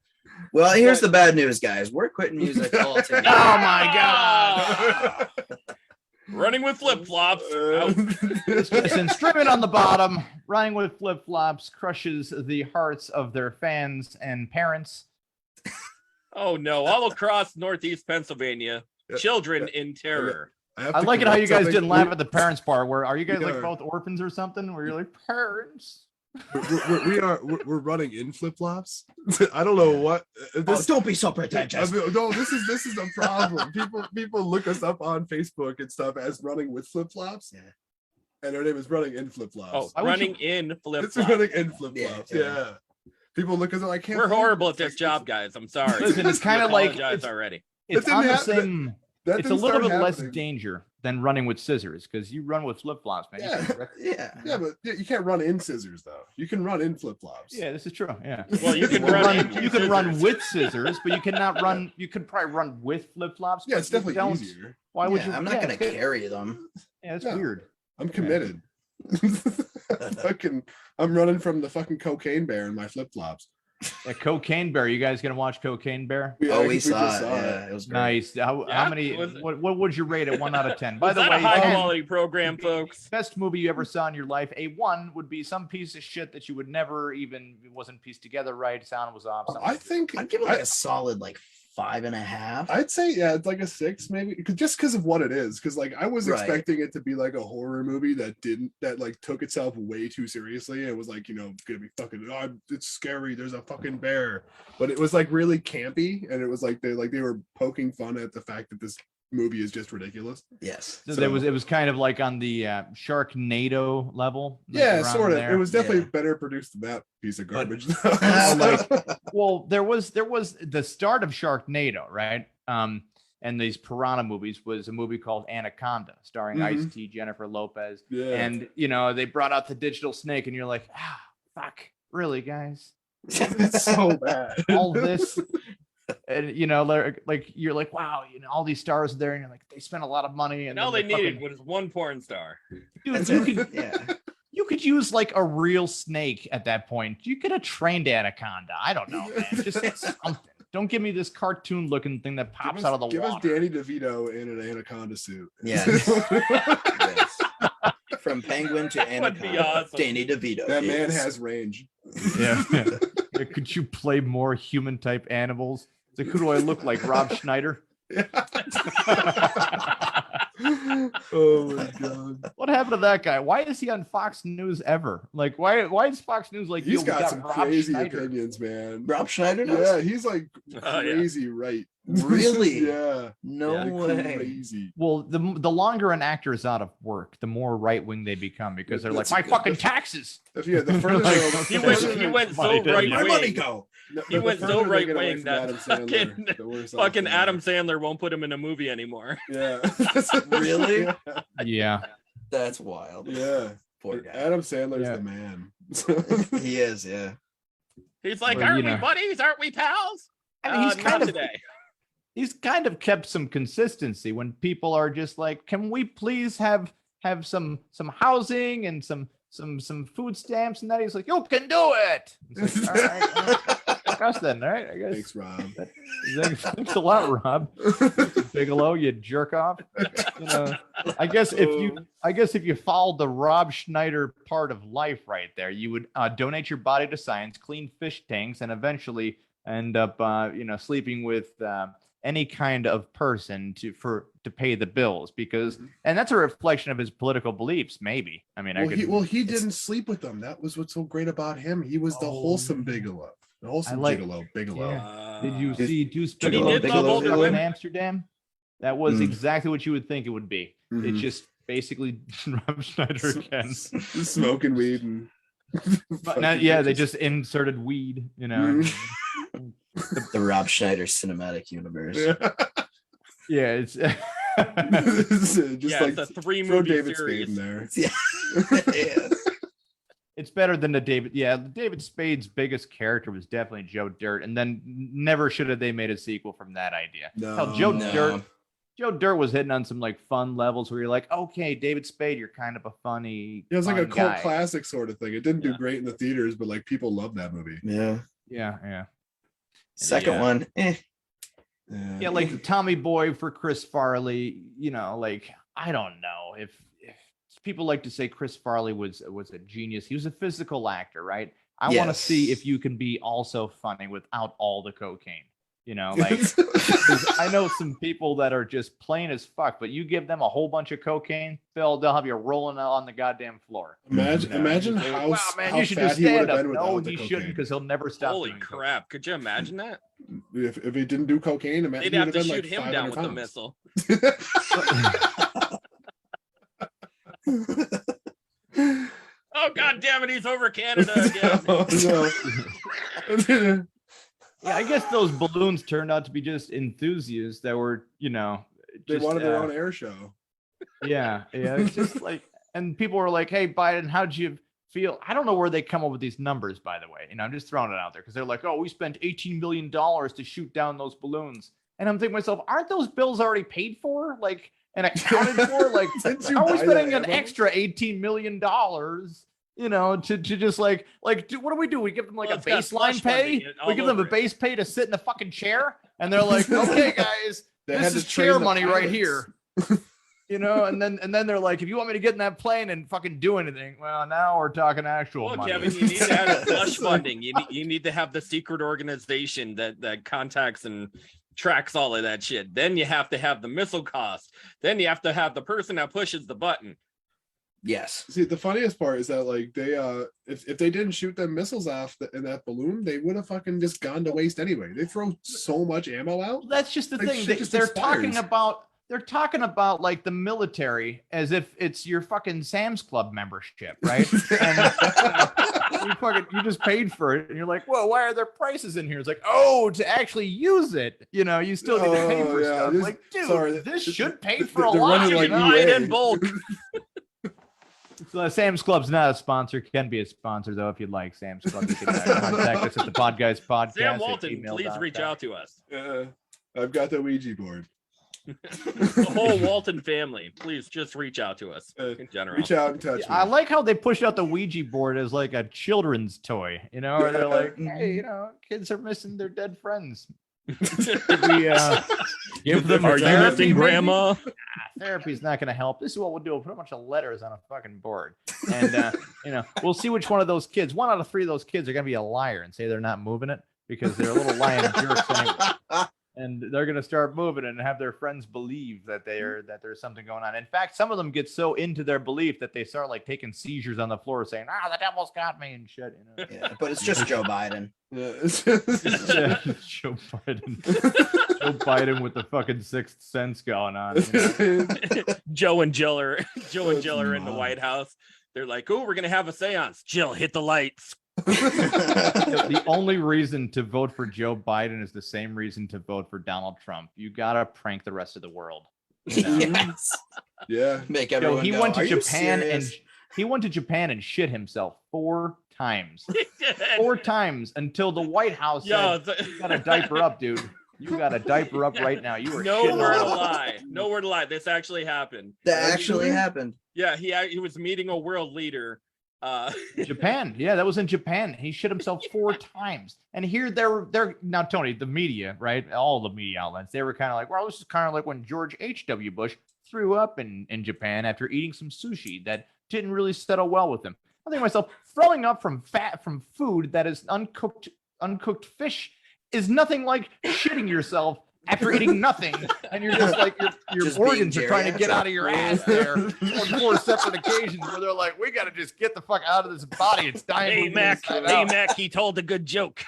Well, here's the bad news, guys. We're quitting music altogether. Oh my god! Running with flip-flops. Listen, streaming on the bottom, running with flip-flops crushes the hearts of their fans and parents. Oh no, all across Northeast Pennsylvania, children in terror. I like it how you guys didn't laugh at the parents part. Where are you guys like both orphans or something? Where you're like, parents? We're running in flip-flops. I don't know what don't be so pretentious. No, this is the problem. People look us up on Facebook and stuff as running with flip-flops. Yeah. And our name is running in flip-flops. Oh, running in flip-flops. It's running in flip-flops. Yeah. People look at it like, we're horrible at this job, guys. I'm sorry. Listen, it's kind of like already. It's on the same. That It's a little bit less happening. danger than running with scissors because you run with flip-flops, man. Yeah, but you can't run in scissors though. You can run in flip-flops. Yeah, this is true. Yeah. Well, you can You can run with scissors, but you cannot run. You could probably run with flip-flops. Yeah, it's but definitely easier. Why would you? I'm not going to carry them. Yeah, it's weird. I'm committed. I'm running from the fucking cocaine bear in my flip-flops. Cocaine Bear. You guys gonna watch Cocaine Bear? We saw it. Yeah, it was great. Nice. How many? What would you rate it? 1 out of 10? By the way, a high quality program, folks. Best movie you ever saw in your life. A 1 would be some piece of shit that you would never even wasn't pieced together right. Sound was off. I'd give it like a solid 5.5. I'd say it's like a 6 maybe, just because of what it is. Because I was expecting it to be like a horror movie that took itself way too seriously. It was gonna be fucking it's scary. There's a fucking bear, but it was really campy, and it was they were poking fun at the fact that this movie is just ridiculous. Yes. So it was kind of like on the Sharknado level. Yeah, sort of. It was definitely better produced than that piece of garbage. Well, there was the start of Sharknado, right? And these piranha movies was a movie called Anaconda, starring Ice-T, Jennifer Lopez. Yeah. And they brought out the digital snake, and you're like, fuck, really, guys? It's so bad. All this. And you're like, wow, all these stars are there, and you're like, they spent a lot of money, and all they needed was one porn star. Dude, you could use a real snake at that point. You could have trained Anaconda. I don't know, man. Just something. Don't give me this cartoon looking thing that pops out of the water. Give us Danny DeVito in an Anaconda suit. Yeah. Yes. From Penguin to Anaconda, awesome. Danny DeVito. That man has range. Yeah. Could you play more human type animals? It's like, who do I look like? Rob Schneider? Oh my god! What happened to that guy? Why is he on Fox News ever? Why is Fox News he's got some Rob crazy Schneider. opinions, man. Rob Schneider does? Yeah, he's crazy right. Really? Yeah. No way. Crazy. Well, the longer an actor is out of work, the more right wing they become because they're like, my fucking taxes. Yeah, the further he went so right my money wing. go. He went so right wing that fucking Adam Sandler won't put him in a movie anymore. Yeah. Really? Yeah. That's wild. Yeah. Poor guy. Adam Sandler's the man. He is, yeah. He's like, aren't we buddies? Aren't we pals? I mean, he's kind of kept some consistency when people are just like, can we please have some housing and some food stamps and that? He's like, you can do it. It's like, all right. fuck us then, all right? I guess. Thanks, Rob. Thanks a lot, Rob. Bigelow, you jerk off. You know, I guess if you followed the Rob Schneider part of life right there, you would donate your body to science, clean fish tanks, and eventually end up sleeping with any kind of person to pay the bills, because and that's a reflection of his political beliefs, maybe. I mean, he didn't sleep with them. That was what's so great about him. He was the wholesome Bigelow. The wholesome Bigelow. Yeah. Did you see Deuce Bigelow in Amsterdam? That was exactly what you would think it would be. Mhm. It's just basically Rob Schneider again. Smoking weed and But now, yeah, they just inserted weed, you know. The Rob Schneider cinematic universe. Yeah, it's just like it's a 3 throw movie David series. Spade in there. Yeah. it's better than the David. Yeah, David Spade's biggest character was definitely Joe Dirt, and then never should have they made a sequel from that idea. No, Hell, Joe Dirt was hitting on some like fun levels where you're like, okay, David Spade, you're kind of a funny. Yeah, it was like a fun cult guy. classic sort of thing. It didn't do great in the theaters, but like people loved that movie. Yeah. Second one. Yeah, like Tommy Boy for Chris Farley. You know, like I don't know if people like to say Chris Farley was a genius. He was a physical actor, right? I want to see if you can be also funny without all the cocaine. You know, like 'cause I know some people that are just plain as fuck, but you give them a whole bunch of cocaine, they'll have you rolling on the goddamn floor. Imagine how, wow, man, how you should fat just he would stand have up. been No, without the he cocaine. shouldn't, because he'll never stop. Holy doing crap! Could you imagine that? If he didn't do cocaine, imagine They'd have he to would shoot been like him down with 500 the missile. Oh god damn it! He's over Canada again. No. Yeah, I guess those balloons turned out to be just enthusiasts that were, They just, wanted their own air show. Yeah, it's just like, and people were like, "Hey, Biden, how'd you feel?" I don't know where they come up with these numbers, by the way. I'm just throwing it out there because they're like, "Oh, we spent $18 million to shoot down those balloons," and I'm thinking to myself, "Aren't those bills already paid for? Like, and accounted for? Like, how are we spending an extra $18 million?" To just like what do? We give them like a it's got baseline slush funding pay. all We give them a over it. base pay to sit in the fucking chair, and they're like, "Okay, guys, They had this to is train chair the money right pilots. here." And then they're like, "If you want me to get in that plane and fucking do anything, well, now we're talking actual Well, money." Kevin, you need to have slush funding. You need to have the secret organization that contacts and tracks all of that shit. Then you have to have the missile cost. Then you have to have the person that pushes the button. Yes. See, the funniest part is that like they if they didn't shoot them missiles off in that balloon, they would have fucking just gone to waste anyway. They throw so much ammo out. That's just the Like, thing. shit just They're expires. talking about like the military as if it's your fucking Sam's Club membership, right? And you just paid for it, and you're like, "Whoa, why are there prices in here?" It's like, "Oh, to actually use it, you still need to pay for stuff." this- Like, dude, sorry, this should pay for a they're lot. running You like can buy it EA. in bulk. So Sam's Club's not a sponsor. Can be a sponsor though if you'd like. Sam's Club, you can contact us at the Podguyz podcast. Sam at Walton, please reach gmail.com. out to us. I've got the Ouija board. The whole Walton family, please just reach out to us in general. Reach out and touch me. I like how they pushed out the Ouija board as like a children's toy, where they're like, "Hey, kids are missing their dead friends. Should we give them Are you therapy, missing maybe?" grandma? Therapy's not going to help. This is what we'll do. We'll put a bunch of letters on a fucking board, and we'll see which one of those kids. 1 out of 3 of those kids are going to be a liar and say they're not moving it because they're a little lying jerks anyway. And they're going to start moving and have their friends believe that there's something going on. In fact, some of them get so into their belief that they start like taking seizures on the floor, saying, "The devil's got me," and shit. Yeah, but it's just Joe Biden. Yeah. Joe Biden. Joe Biden with the fucking Sixth Sense going on. Joe and Jill are in the White House. They're like, "Oh, we're gonna have a seance." Jill, hit the lights. The only reason to vote for Joe Biden is the same reason to vote for Donald Trump. You gotta prank the rest of the world. Yes. Yeah. Make everyone He go, went to "Are you Japan serious?" and shit himself 4 times. 4 times until the White House said, "You gotta diaper up, dude. You gotta diaper up right now. You were nowhere to shitting." lie. Nowhere to lie. This actually happened. That actually happened. Yeah, he was meeting a world leader, Japan. Yeah, that was in Japan. He shit himself 4 times. And here they're now, Tony, the media, right? All the media outlets, they were kind of like, well, this is kind of like when George H.W. Bush threw up in Japan after eating some sushi that didn't really settle well with him. I think to myself, throwing up from food that is uncooked fish is nothing like shitting yourself after eating nothing, and you're just like your Just organs being are trying to get out of your ass there on 4 separate occasions where they're like, we got to just get the fuck out of this body. It's dying. Hey Mac, he told a good joke.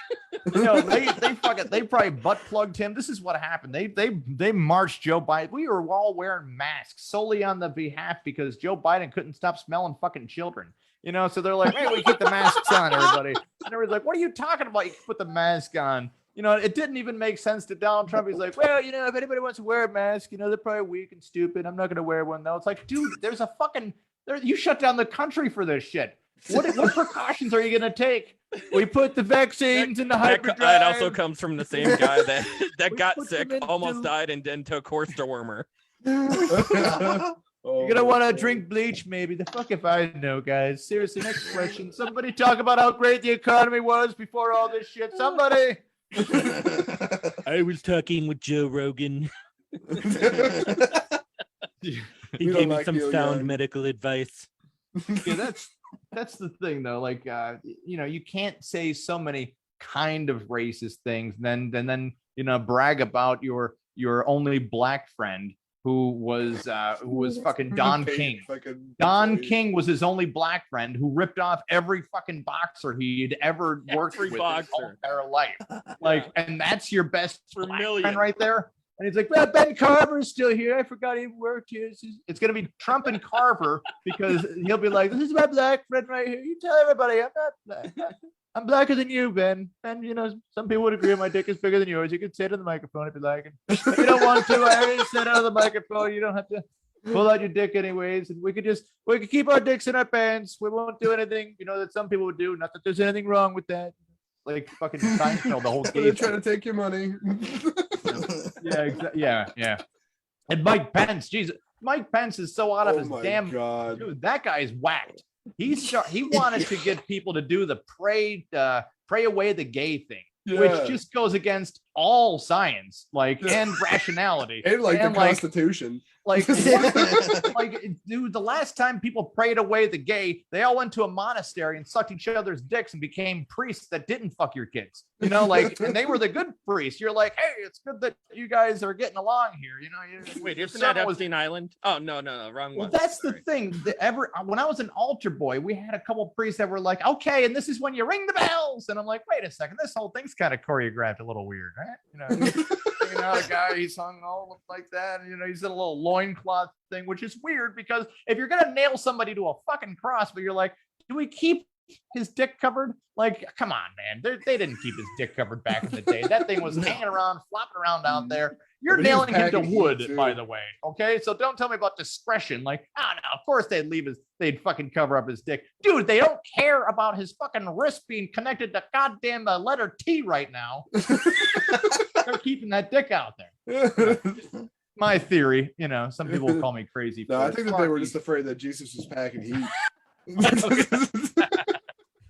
You know, they probably butt plugged him. This is what happened. They marched Joe Biden. We were all wearing masks solely on the behalf because Joe Biden couldn't stop smelling fucking children. You know, so they're like, hey, we keep the masks on, everybody. And everybody's like, what are you talking about? You can put the mask on. You know, it didn't even make sense to Donald Trump. He's like, well, you know, if anybody wants to wear a mask, you know, they're probably weak and stupid. I'm not going to wear one, though. It's like, dude, there's a fucking, you shut down the country for this shit. What precautions are you going to take? We put the vaccines in the hyperdrive. That also comes from the same guy that got sick, them into- almost died, and then took horse dewormer. You're going to want to drink bleach, maybe. The fuck if I know, guys. Seriously, next question. Somebody talk about how great the economy was before all this shit. Somebody. I was talking with Joe Rogan. He don't gave me like some Neil sound Young. medical advice. Yeah, that's the thing though. Like you know, you can't say so many kind of racist things, and then you know, brag about your only black friend who was fucking Don King. Don King was his only black friend who ripped off every fucking boxer he'd ever worked Every with boxer. his whole entire life. Like, and that's your best For black millions. friend right there. And he's like, well, Ben Carver's still here. I forgot he worked here. It's going to be Trump and Carver because he'll be like, this is my black friend right here. You tell everybody I'm not black. I'm blacker than you, Ben. And, you know, some people would agree my dick is bigger than yours. You can say it on the microphone if you like. And if you don't want to, I already said it on the microphone. You don't have to pull out your dick anyways. And we could keep our dicks in our pants. We won't do anything, you know, that some people would do. Not that there's anything wrong with that. Like fucking Seinfeld, the whole They're game. trying to take your money. Yeah. And Mike Pence, Jesus, Mike Pence is so out of his my damn. God. Dude, that guy's whacked. He wanted to get people to do the pray away the gay thing, which just goes against all science, like and rationality, And like and the Constitution. like, dude, the last time people prayed away the gay, they all went to a monastery and sucked each other's dicks and became priests that didn't fuck your kids. You know, like, and they were the good priests. You're like, hey, it's good that you guys are getting along here. You know, Wait, isn't that Epstein Island? Oh, no, wrong well, one. that's Sorry. the thing. When I was an altar boy, we had a couple priests that were like, okay, and this is when you ring the bells. And I'm like, wait a second, this whole thing's kind of choreographed a little weird, right? You know, hanging out a guy, he's hung all like that. And, you know, he's in a little loincloth thing, which is weird because if you're going to nail somebody to a fucking cross, but you're like, do we keep his dick covered? Like, come on, man. They didn't keep his dick covered back in the day. That thing was hanging around, flopping around out there. You're But he was nailing him to packing heat, wood, too. by the way. Okay, so don't tell me about discretion. Like, no, of course they'd fucking cover up his dick, dude. They don't care about his fucking wrist being connected to goddamn the letter T right now. They're keeping that dick out there. My theory, you know, some people will call me crazy. No, for I it. think that they were just afraid that Jesus was packing heat.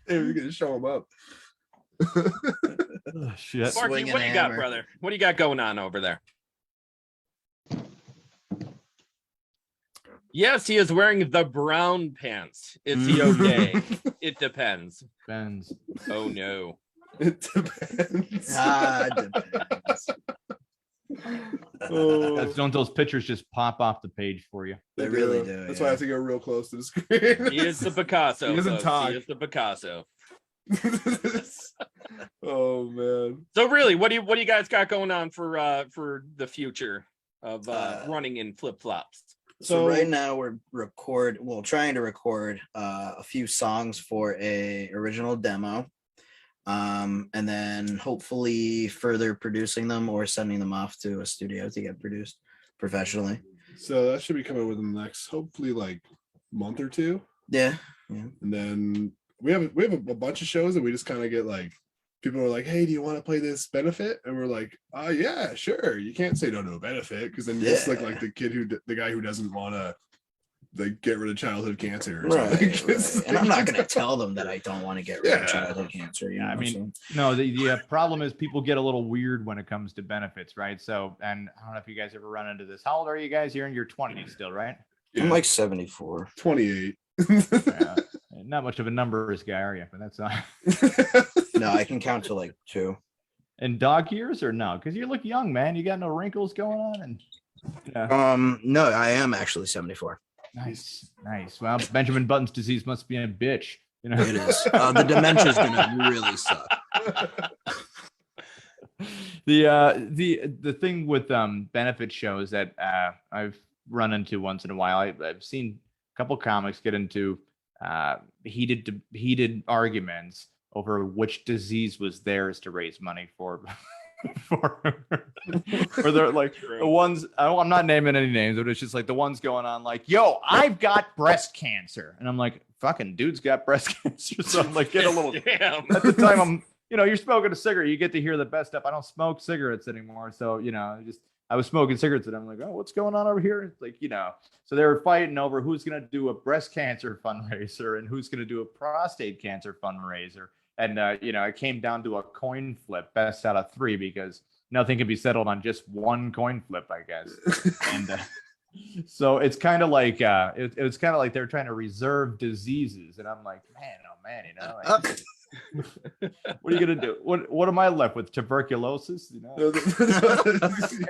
They were gonna show him up. Oh, shit. Sparky, Swinging what do you got, hammer. brother? What do you got going on over there? Yes, he is wearing the brown pants. Is he okay? It depends. Ben's. Oh no. It depends. Depends. Oh, Don't those pictures just pop off the page for you? They really do, That's yeah. why I have to go real close to the screen. He is the Picasso. He doesn't folks. talk. He is the Picasso. Oh man. So really, what do you guys got going on for the future of running in flip flops? So right now we're trying to record a few songs for a original demo, and then hopefully further producing them or sending them off to a studio to get produced professionally. So that should be coming within the next, hopefully, like month or two. Yeah. And then we have a bunch of shows that we just kind of get like, people are like, hey, do you want to play this benefit? And we're like, yeah, sure. You can't say no to a benefit because then you just look like the guy who doesn't want to like get rid of childhood cancer or Right, something. right. And I'm not going to tell them that I don't want to get rid of childhood cancer. You know, I mean, so. no, the problem is people get a little weird when it comes to benefits, right? So, and I don't know if you guys ever run into this. How old are you guys? You're in your 20s still, right? I'm like 74. 28. Yeah. Not much of a numbers guy, are you? But that's not. No, I can count to like 2. In dog years or no? Because you look young, man. You got no wrinkles going on, and yeah. No, I am actually 74. Nice. Well, Benjamin Button's disease must be a bitch. You know, It is. The dementia is gonna really suck. The thing with benefit shows that I've run into once in a while. I've seen a couple comics get into heated arguments over which disease was theirs to raise money for. Or they're like the ones I'm not naming any names, but it's just like the ones going on like, yo, I've got breast cancer, and I'm like, fucking dude's got breast cancer. So I'm like, get a little. Damn. At the time, I'm you're smoking a cigarette, you get to hear the best stuff. I don't smoke cigarettes anymore, so I was smoking cigarettes, and I'm like, oh, what's going on over here? It's like, so they were fighting over who's gonna do a breast cancer fundraiser and who's gonna do a prostate cancer fundraiser. And, it came down to a coin flip, best out of 3, because nothing can be settled on just one coin flip, I guess. And so it's kind of like it was kind of like they're trying to reserve diseases. And I'm like, what are you going to do? What am I left with? Tuberculosis?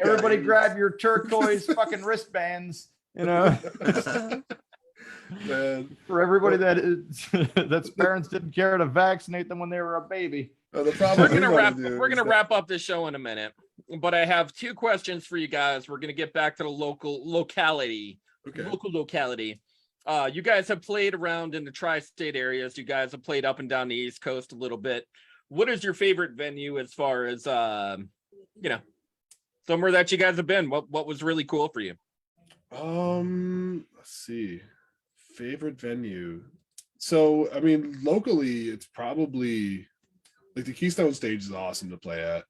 Everybody grab your turquoise fucking wristbands, Man. For everybody that's parents didn't care to vaccinate them when they were a baby. The problem we're gonna wrap up this show in a minute, but I have 2 questions for you guys. We're gonna get back to the locality. You guys have played around in the tri-state areas. You guys have played up and down the East Coast a little bit. What is your favorite venue as far as somewhere that you guys have been? What was really cool for you? Let's see. Favorite venue. So, I mean, locally, it's probably like the Keystone Stage is awesome to play at,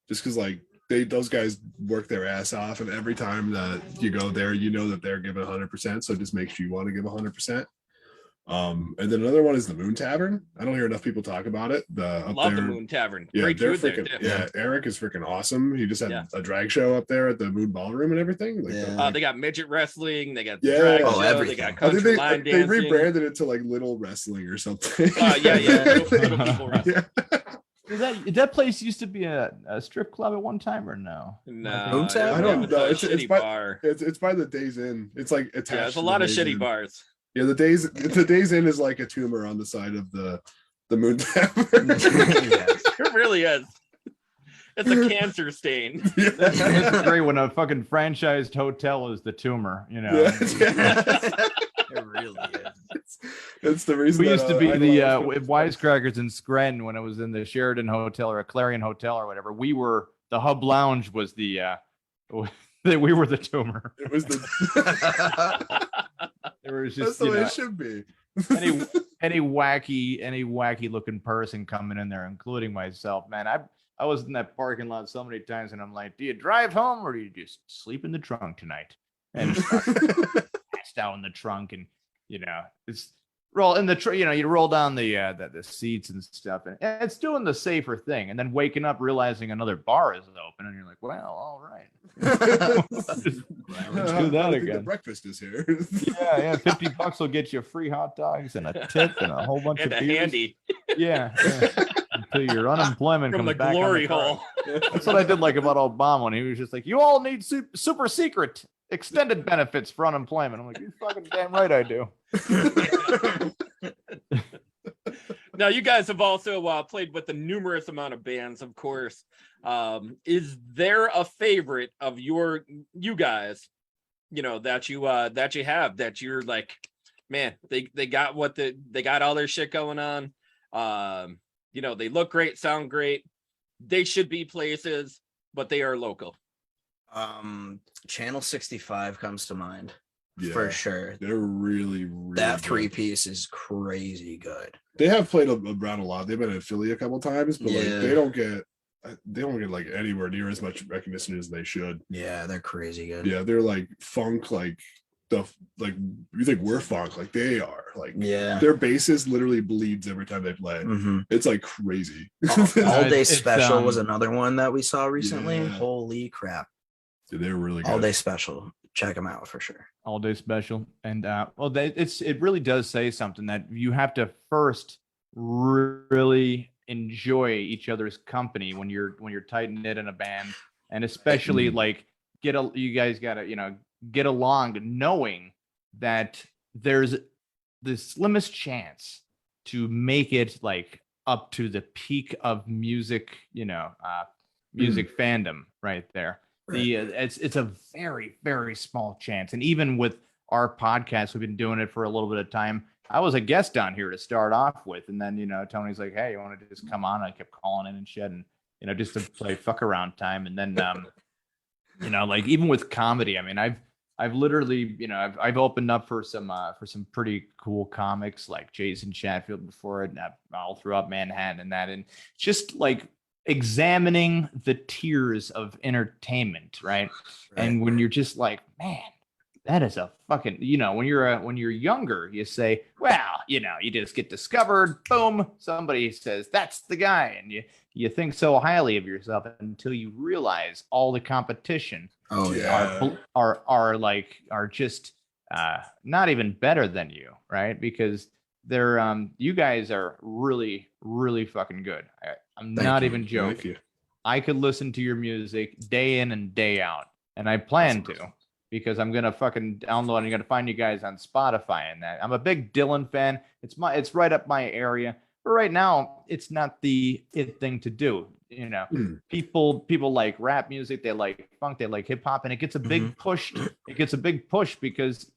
just because like those guys work their ass off, and every time that you go there, that they're giving 100%, so it just makes you want to give 100%. And then another one is the Moon Tavern. I don't hear enough people talk about it. Love the Moon Tavern. Yeah, Great they're food freaking. there, Eric is freaking awesome. He just had a drag show up there at the Moon Ballroom and everything. They got midget wrestling. They got drag show. Everything. They got I country think line they dancing. rebranded it to like Little Wrestling or something. Little people wrestling. That place used to be a strip club at one time, or no? No, I don't know. It's by bar. it's by the Days Inn. It's like attached. Yeah, there's a to lot the of Days shitty Inn. bars. Yeah, the Days Inn is like a tumor on the side of the Moon Tavern. It really is. It's a cancer stain. It's great when a fucking franchised hotel is the tumor, It really is. It's the reason we used to be I the love- Wisecrackers in Scranton when it was in the Sheridan Hotel or a Clarion Hotel or whatever. We were the Hub Lounge was the we were the tumor. It was the. It was That's just the way it should be. any wacky looking person coming in there, including myself, man. I was in that parking lot so many times, and I'm like, do you drive home or do you just sleep in the trunk tonight? And passed out in the trunk, and it's roll in the you roll down the seats and stuff, and it's doing the safer thing, and then waking up realizing another bar is open, and you're like, well, all right. Let's do that again. The breakfast is here. Yeah, $50 will get you free hot dogs and a tip and a whole bunch And of a beers. handy Yeah. Until your unemployment from comes the back on glory the card. hole. That's what I did like about Obama when he was just like, you all need super secret extended benefits for unemployment. I'm like, you fucking damn right I do. Now, you guys have also played with a numerous amount of bands, of course. Is there a favorite of you guys, that you have that you're like, man, they got they got all their shit going on. They look great, sound great. They should be places, but they are local. Channel 65 comes to mind. Yeah, for sure. They're really That good. 3-piece is crazy good. They have played around a lot. They've been in Philly a couple times, but like Yeah. they don't get like anywhere near as much recognition as they should. Yeah, they're crazy good. Yeah, they're like funk, like like you think we're funk, like they are. Like Yeah. their bassist literally bleeds every time they play. Mhm. It's like crazy. All Day it's, Special was another one that we saw recently. Yeah. Holy crap. Dude, they're really good. All Day Special. Check them out for sure. All Day Special. And it really does say something that you have to first really enjoy each other's company when you're tight knit in a band, and especially like you guys gotta get along, knowing that there's the slimmest chance to make it like up to the peak of music fandom right there. Right. It's a very, very small chance. And even with our podcast, we've been doing it for a little bit of time. I was a guest on here to start off with, and then Tony's like, "Hey, you want to just come on?" I kept calling in and shit, and just to play fuck around time. And then like even with comedy, I mean, I've literally I've opened up for some pretty cool comics like Jason Chatfield before it, and all throughout Manhattan and that, and just like examining the tiers of entertainment, right? And when you're just like, man, that is a fucking, when you're younger, you say, well, you just get discovered, boom, somebody says that's the guy, and you think so highly of yourself until you realize all the competition are just not even better than you, right? Because they're you guys are really, really fucking good. I'm not even joking. I could listen to your music day in and day out, and I plan to, because I'm gonna fucking download. I'm gonna find you guys on Spotify and that. I'm a big Dylan fan. It's right up my area. But right now, it's not the thing to do. People like rap music. They like funk. They like hip hop, and it gets a big push. It gets a big push because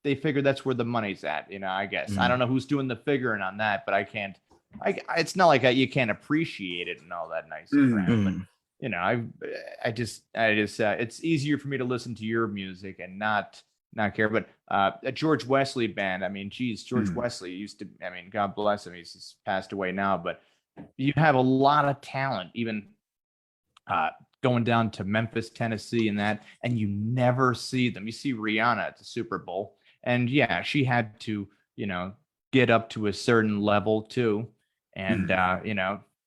they figure that's where the money's at. I guess I don't know who's doing the figuring on that, but I can't. It's not like you can't appreciate it and all that nice crap, but I just it's easier for me to listen to your music and not care. But a George Wesley band, I mean, geez, George Wesley used to, I mean, God bless him, he's passed away now, but you have a lot of talent, even going down to Memphis, Tennessee and that, and you never see them. You see Rihanna at the Super Bowl, and yeah, she had to, get up to a certain level too. And,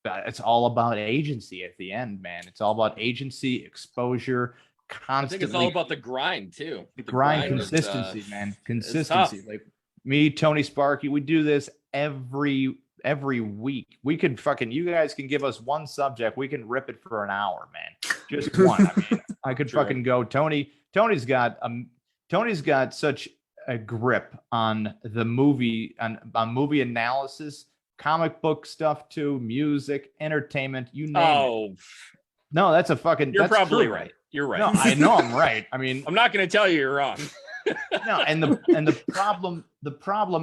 it's all about agency at the end, man. It's all about agency, exposure, constantly. I think it's all about the grind too. The grind, consistency, man. Consistency. Like me, Tony Sparky, we do this every week. We could you guys can give us one subject. We can rip it for an hour, man. Just one. I mean, I could fucking go. Tony's got such a grip on the movie, on movie analysis, comic book stuff too, music, entertainment, you name it. No, that's a fucking. You're probably true. right. You're right. No, I know I'm right. I mean, I'm not going to tell you you're wrong. No, and the problem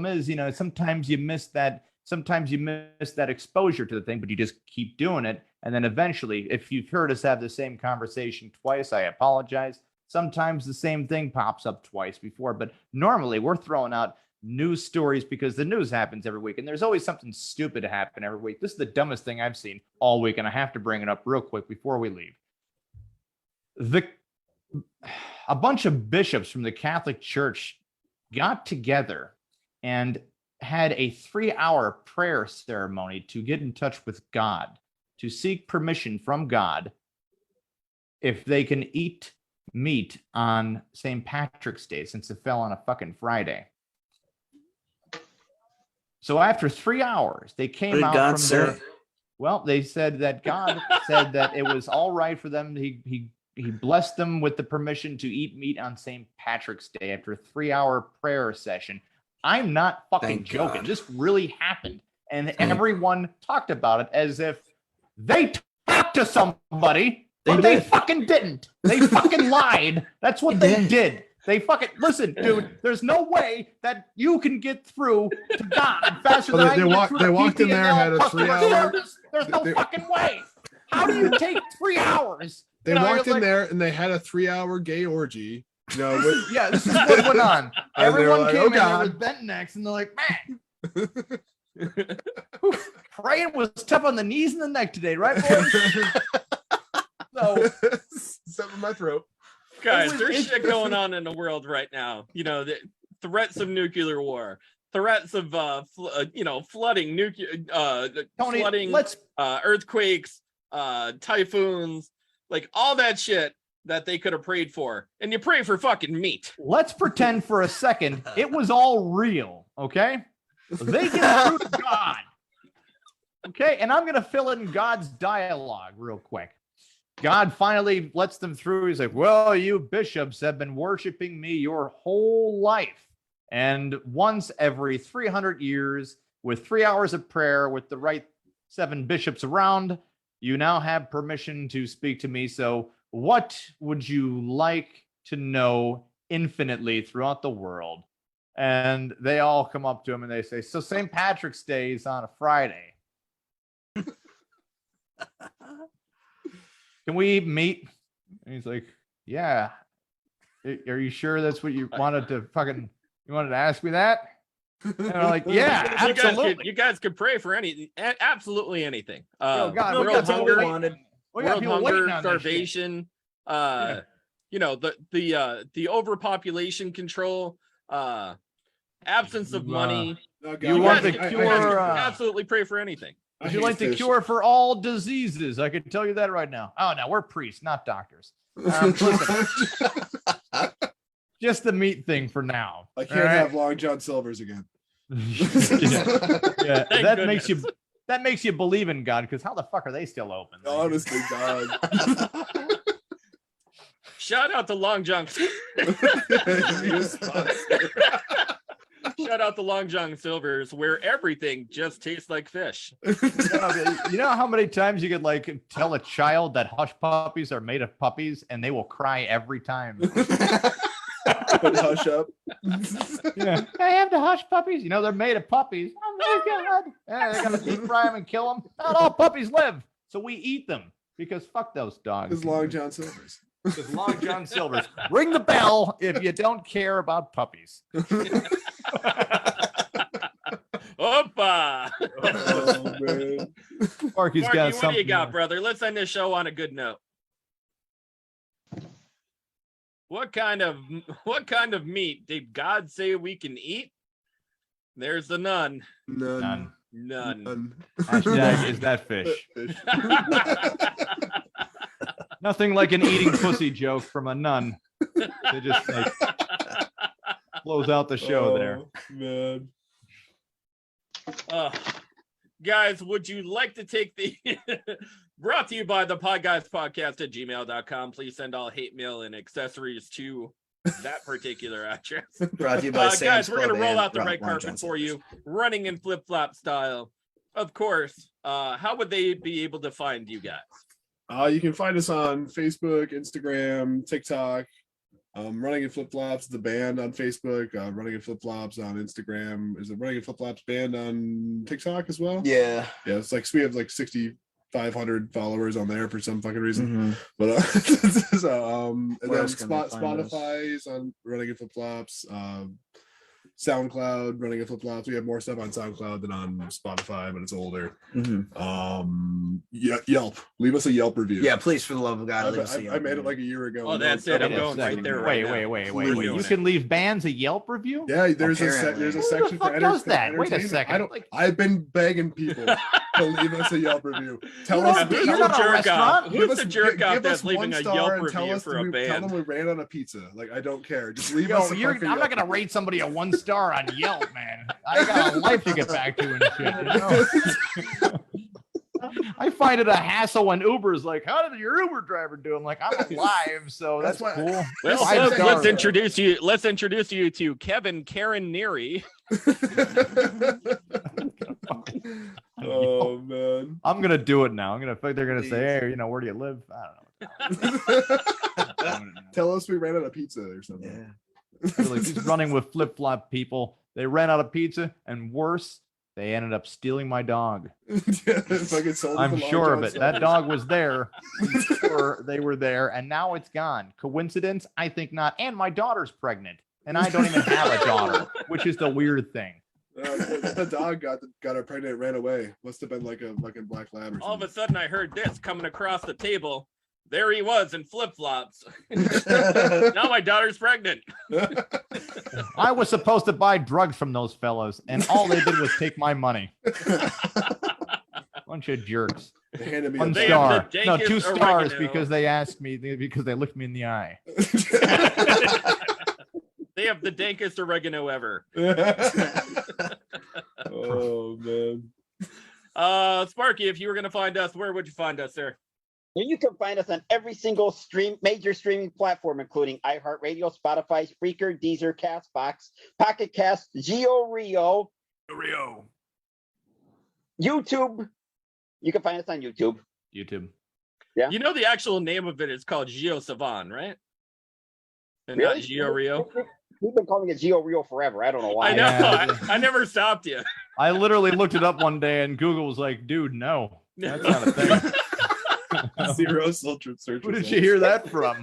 is, sometimes you miss that. Sometimes you miss that exposure to the thing, but you just keep doing it, and then eventually, if you've heard us have the same conversation twice, I apologize. Sometimes the same thing pops up twice before, but normally we're throwing out news stories because the news happens every week, and there's always something stupid to happen every week. This is the dumbest thing I've seen all week, and I have to bring it up real quick before we leave. A bunch of bishops from the Catholic Church got together and had a 3-hour prayer ceremony to get in touch with God, to seek permission from God if they can eat meat on St. Patrick's Day, since it fell on a fucking Friday. So after 3 hours, they came out from there. Well, they said that God said that it was all right for them. He blessed them with the permission to eat meat on St. Patrick's Day after a 3-hour prayer session. I'm not fucking joking. This really happened. And everyone talked about it as if they talked to somebody. They fucking didn't. They fucking lied. That's what they did. They fucking listen, dude. There's no way that you can get through to God faster than they walked in there and had a 3-hour. There's no fucking way. How do you take 3 hours? They walked in there and they had a 3-hour gay orgy. Yeah, this is what went on. Everyone came in there with bent necks, and they're like, man, praying was tough on the knees and the neck today, right, boys? So, something in my throat. Guys, there's shit going on in the world right now. You know, the threats of nuclear war, threats of flooding, Tony, flooding, earthquakes, typhoons, like all that shit that they could have prayed for. And you pray for fucking meat. let's pretend for a second it was all real, okay? They get through to God. Okay, and I'm gonna fill in God's dialogue real quick. God finally lets them through. He's like, well, you bishops have been worshiping me your whole life. And once every 300 years, with 3 hours of prayer, with the right 7 bishops around, you now have permission to speak to me. So what would you like to know infinitely throughout the world? And they all come up to him and they say, so St. Patrick's Day is on a Friday. Can we meet? And he's like, yeah. Are you sure that's what you wanted to ask me that? And I'm like, yeah, absolutely. You guys could pray for absolutely anything. God, world hunger, world hunger, starvation, the overpopulation control, absence of money. You want the cure? Absolutely pray for anything. Would you like the cure for all diseases? I can tell you that right now. Oh, no, we're priests, not doctors. Listen, just the meat thing for now. I can't have Long John Silver's again. Yeah. That makes you believe in God, because how the fuck are they still open? Honestly, God. Shout out to Long John. Shout out to Long John Silver's, where everything just tastes like fish. You know how many times you could tell a child that hush puppies are made of puppies and they will cry every time. Hush up. Yeah. I have to hush puppies. You know, they're made of puppies. Oh my God. Yeah, they gotta deep fry them and kill them. Not all puppies live. So we eat them because fuck those dogs. It's Long John Silver's. It's Long John Silver's. Ring the bell if you don't care about puppies. Opa! Oh, man. Marky's Marky, got what something. do you got, brother? Let's end this show on a good note. What kind of meat did God say we can eat? There's the none. None. Hashtag is that fish. Nothing like an eating pussy joke from a nun. They just close out the show there. Man. Guys, would you like to take the brought to you by the Podguyz podcast at gmail.com. Please send all hate mail and accessories to that particular address. Brought to you by guys, we're going to roll out the red carpet for you, running in flip-flop style. Of course, how would they be able to find you guys? You can find us on Facebook, Instagram, TikTok. Running in Flip Flops, the band on Facebook. Running in Flip Flops on Instagram. Is it Running in Flip Flops band on TikTok as well? Yeah. Yeah, it's like we have like 6,500 followers on there for some fucking reason. Mm-hmm. But and then Spotify is on Running in Flip Flops. SoundCloud, Running in Flip Flops. We have more stuff on SoundCloud than on Spotify, but it's older. Mm-hmm. Yelp. Leave us a Yelp review. Yeah, please, for the love of God. I made it like a year ago. Oh, that's it. I'm going right there. Wait. You can leave bands a Yelp review? Yeah, there's a section for does that? Wait a second. I've been begging people to leave us a Yelp review. Tell us who's the jerk off that's leaving a Yelp review for a band? Tell them we ran on a pizza. Like, I don't care. Just leave us. I'm not gonna rate somebody a 1-star on Yelp, man. I got a life to get back to and shit. You know? I find it a hassle when Uber's like, "How did your Uber driver do?" I'm like, "I'm alive, so that's why- cool." Well, let's introduce you to Kevin Karen Neary. Oh man, I'm gonna do it now. They're gonna say, "Hey, where do you live?" I don't know. Tell us we ran out of pizza or something. Yeah. Like, he's running with flip-flop people. They ran out of pizza, and worse, they ended up stealing my dog. I'm sure of it. That dog was there. I'm sure they were there, and now it's gone. Coincidence? I think not. And my daughter's pregnant, and I don't even have a daughter, which is the weird thing. The dog got her pregnant, ran away. Must have been like a fucking black lab or something. All of a sudden, I heard this coming across the table. there he was in flip-flops. Now my daughter's pregnant. I was supposed to buy drugs from those fellows, and all they did was take my money. Bunch of jerks. They handed me One They star. have the No, dankest 2 stars oregano. because they asked me, because they looked me in the eye. They have the dankest oregano ever. Oh man. Sparky, if you were going to find us, where would you find us, sir? And you can find us on every single major streaming platform, including iHeartRadio, Spotify, Spreaker, Deezer, Castbox, Pocket Cast, Rio, YouTube. You can find us on YouTube. YouTube. You know the actual name of it is called Geo Savan, right? And Really? not Geo Rio. We've been calling it Rio forever. I don't know why. I know. Yeah. I never stopped you. I literally looked it up one day, and Google was like, "Dude, no, that's not a thing." Zero search. Where did you hear that from?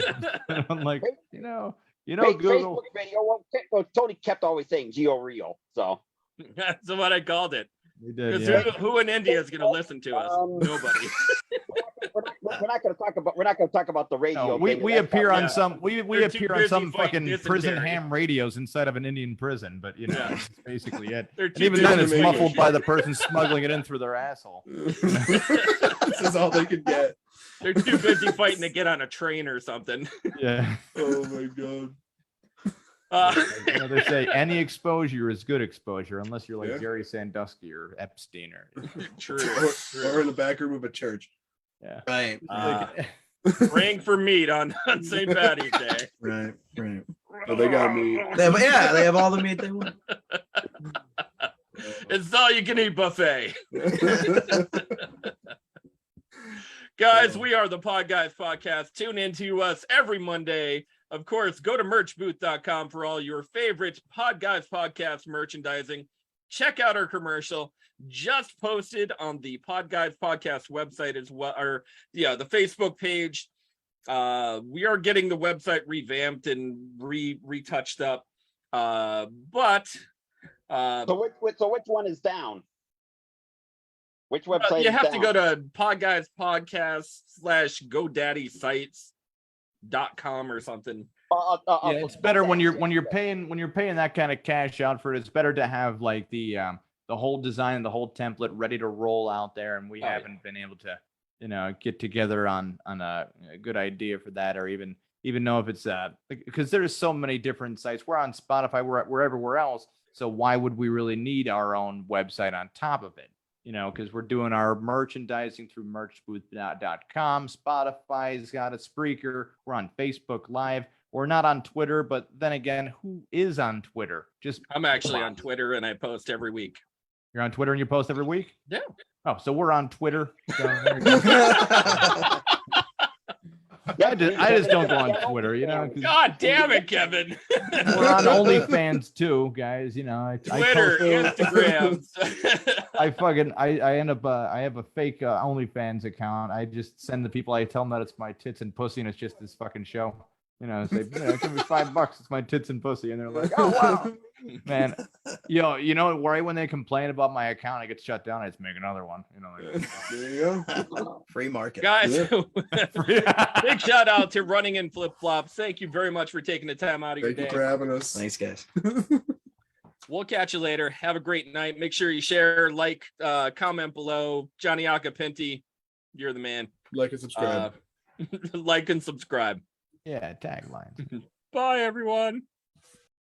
I'm like, you know, Google. Facebook video. Well, Tony kept always saying Rio. So That's what I called it. We did, Because yeah. who in India is going to listen to us? Nobody. we're not going to talk about the radio. No, we thing. appear yeah. on some we They're too appear on busy some fighting fucking prison dysentery. ham radios inside of an Indian prison, but Yeah. that's basically it. They're And too even busy then, it's making muffled shit. by the person smuggling it in through their asshole. This is all they could get. They're too busy fighting to get on a train or something. Yeah. Oh my god. They say any exposure is good exposure, unless you're like Yeah. Jerry Sandusky or Epstein or True. Or in the back room of a church. yeah. Right. Praying for meat on St. Patty's Day. Right. Oh, they got me. They have all the meat they want. It's all you can eat buffet. Guys, we are the Podguyz podcast. Tune in to us every Monday. Of course, go to merchbooth.com for all your favorite Podguyz podcast merchandising. Check out our commercial just posted on the Podguyz podcast website as well, or the Facebook page. We are getting the website revamped and retouched up. But So which one is down? Which website? you is have to down? go to Podguyz podcast /GoDaddySites.com or something. Yeah, it's better when you're paying that kind of cash out for it. It's better to have like the whole design, the whole template ready to roll out there, and we haven't been able to get together on a good idea for that, or even know if it's because there's so many different sites. We're on Spotify, we're everywhere else, so why would we really need our own website on top of it? Because we're doing our merchandising through merchbooth.com. Spotify's got a Spreaker. We're on Facebook Live. We're not on Twitter, but then again, who is on Twitter? I'm actually on Twitter and I post every week. You're on Twitter and you post every week? Yeah. Oh, so we're on Twitter. So there you go. I just don't go on Twitter, 'cause God damn it, Kevin. we're on OnlyFans too, guys. Twitter, Instagram. I end up I have a fake OnlyFans account. I just send the people, I tell them that it's my tits and pussy and it's just this fucking show. Say, give me $5, it's my tits and pussy, and they're like, oh wow, man. Right when they complain about my account, I get shut down. I just make another one. There you go. Free market. Guys, big shout out to Running in Flip Flops. Thank you very much for taking the time out of your Thank you day. for having us. Thanks, guys. We'll catch you later. Have a great night. Make sure you share, like, comment below. Johnny Acapinti, you're the man. Like and subscribe. Like and subscribe. Yeah, taglines. Bye, everyone.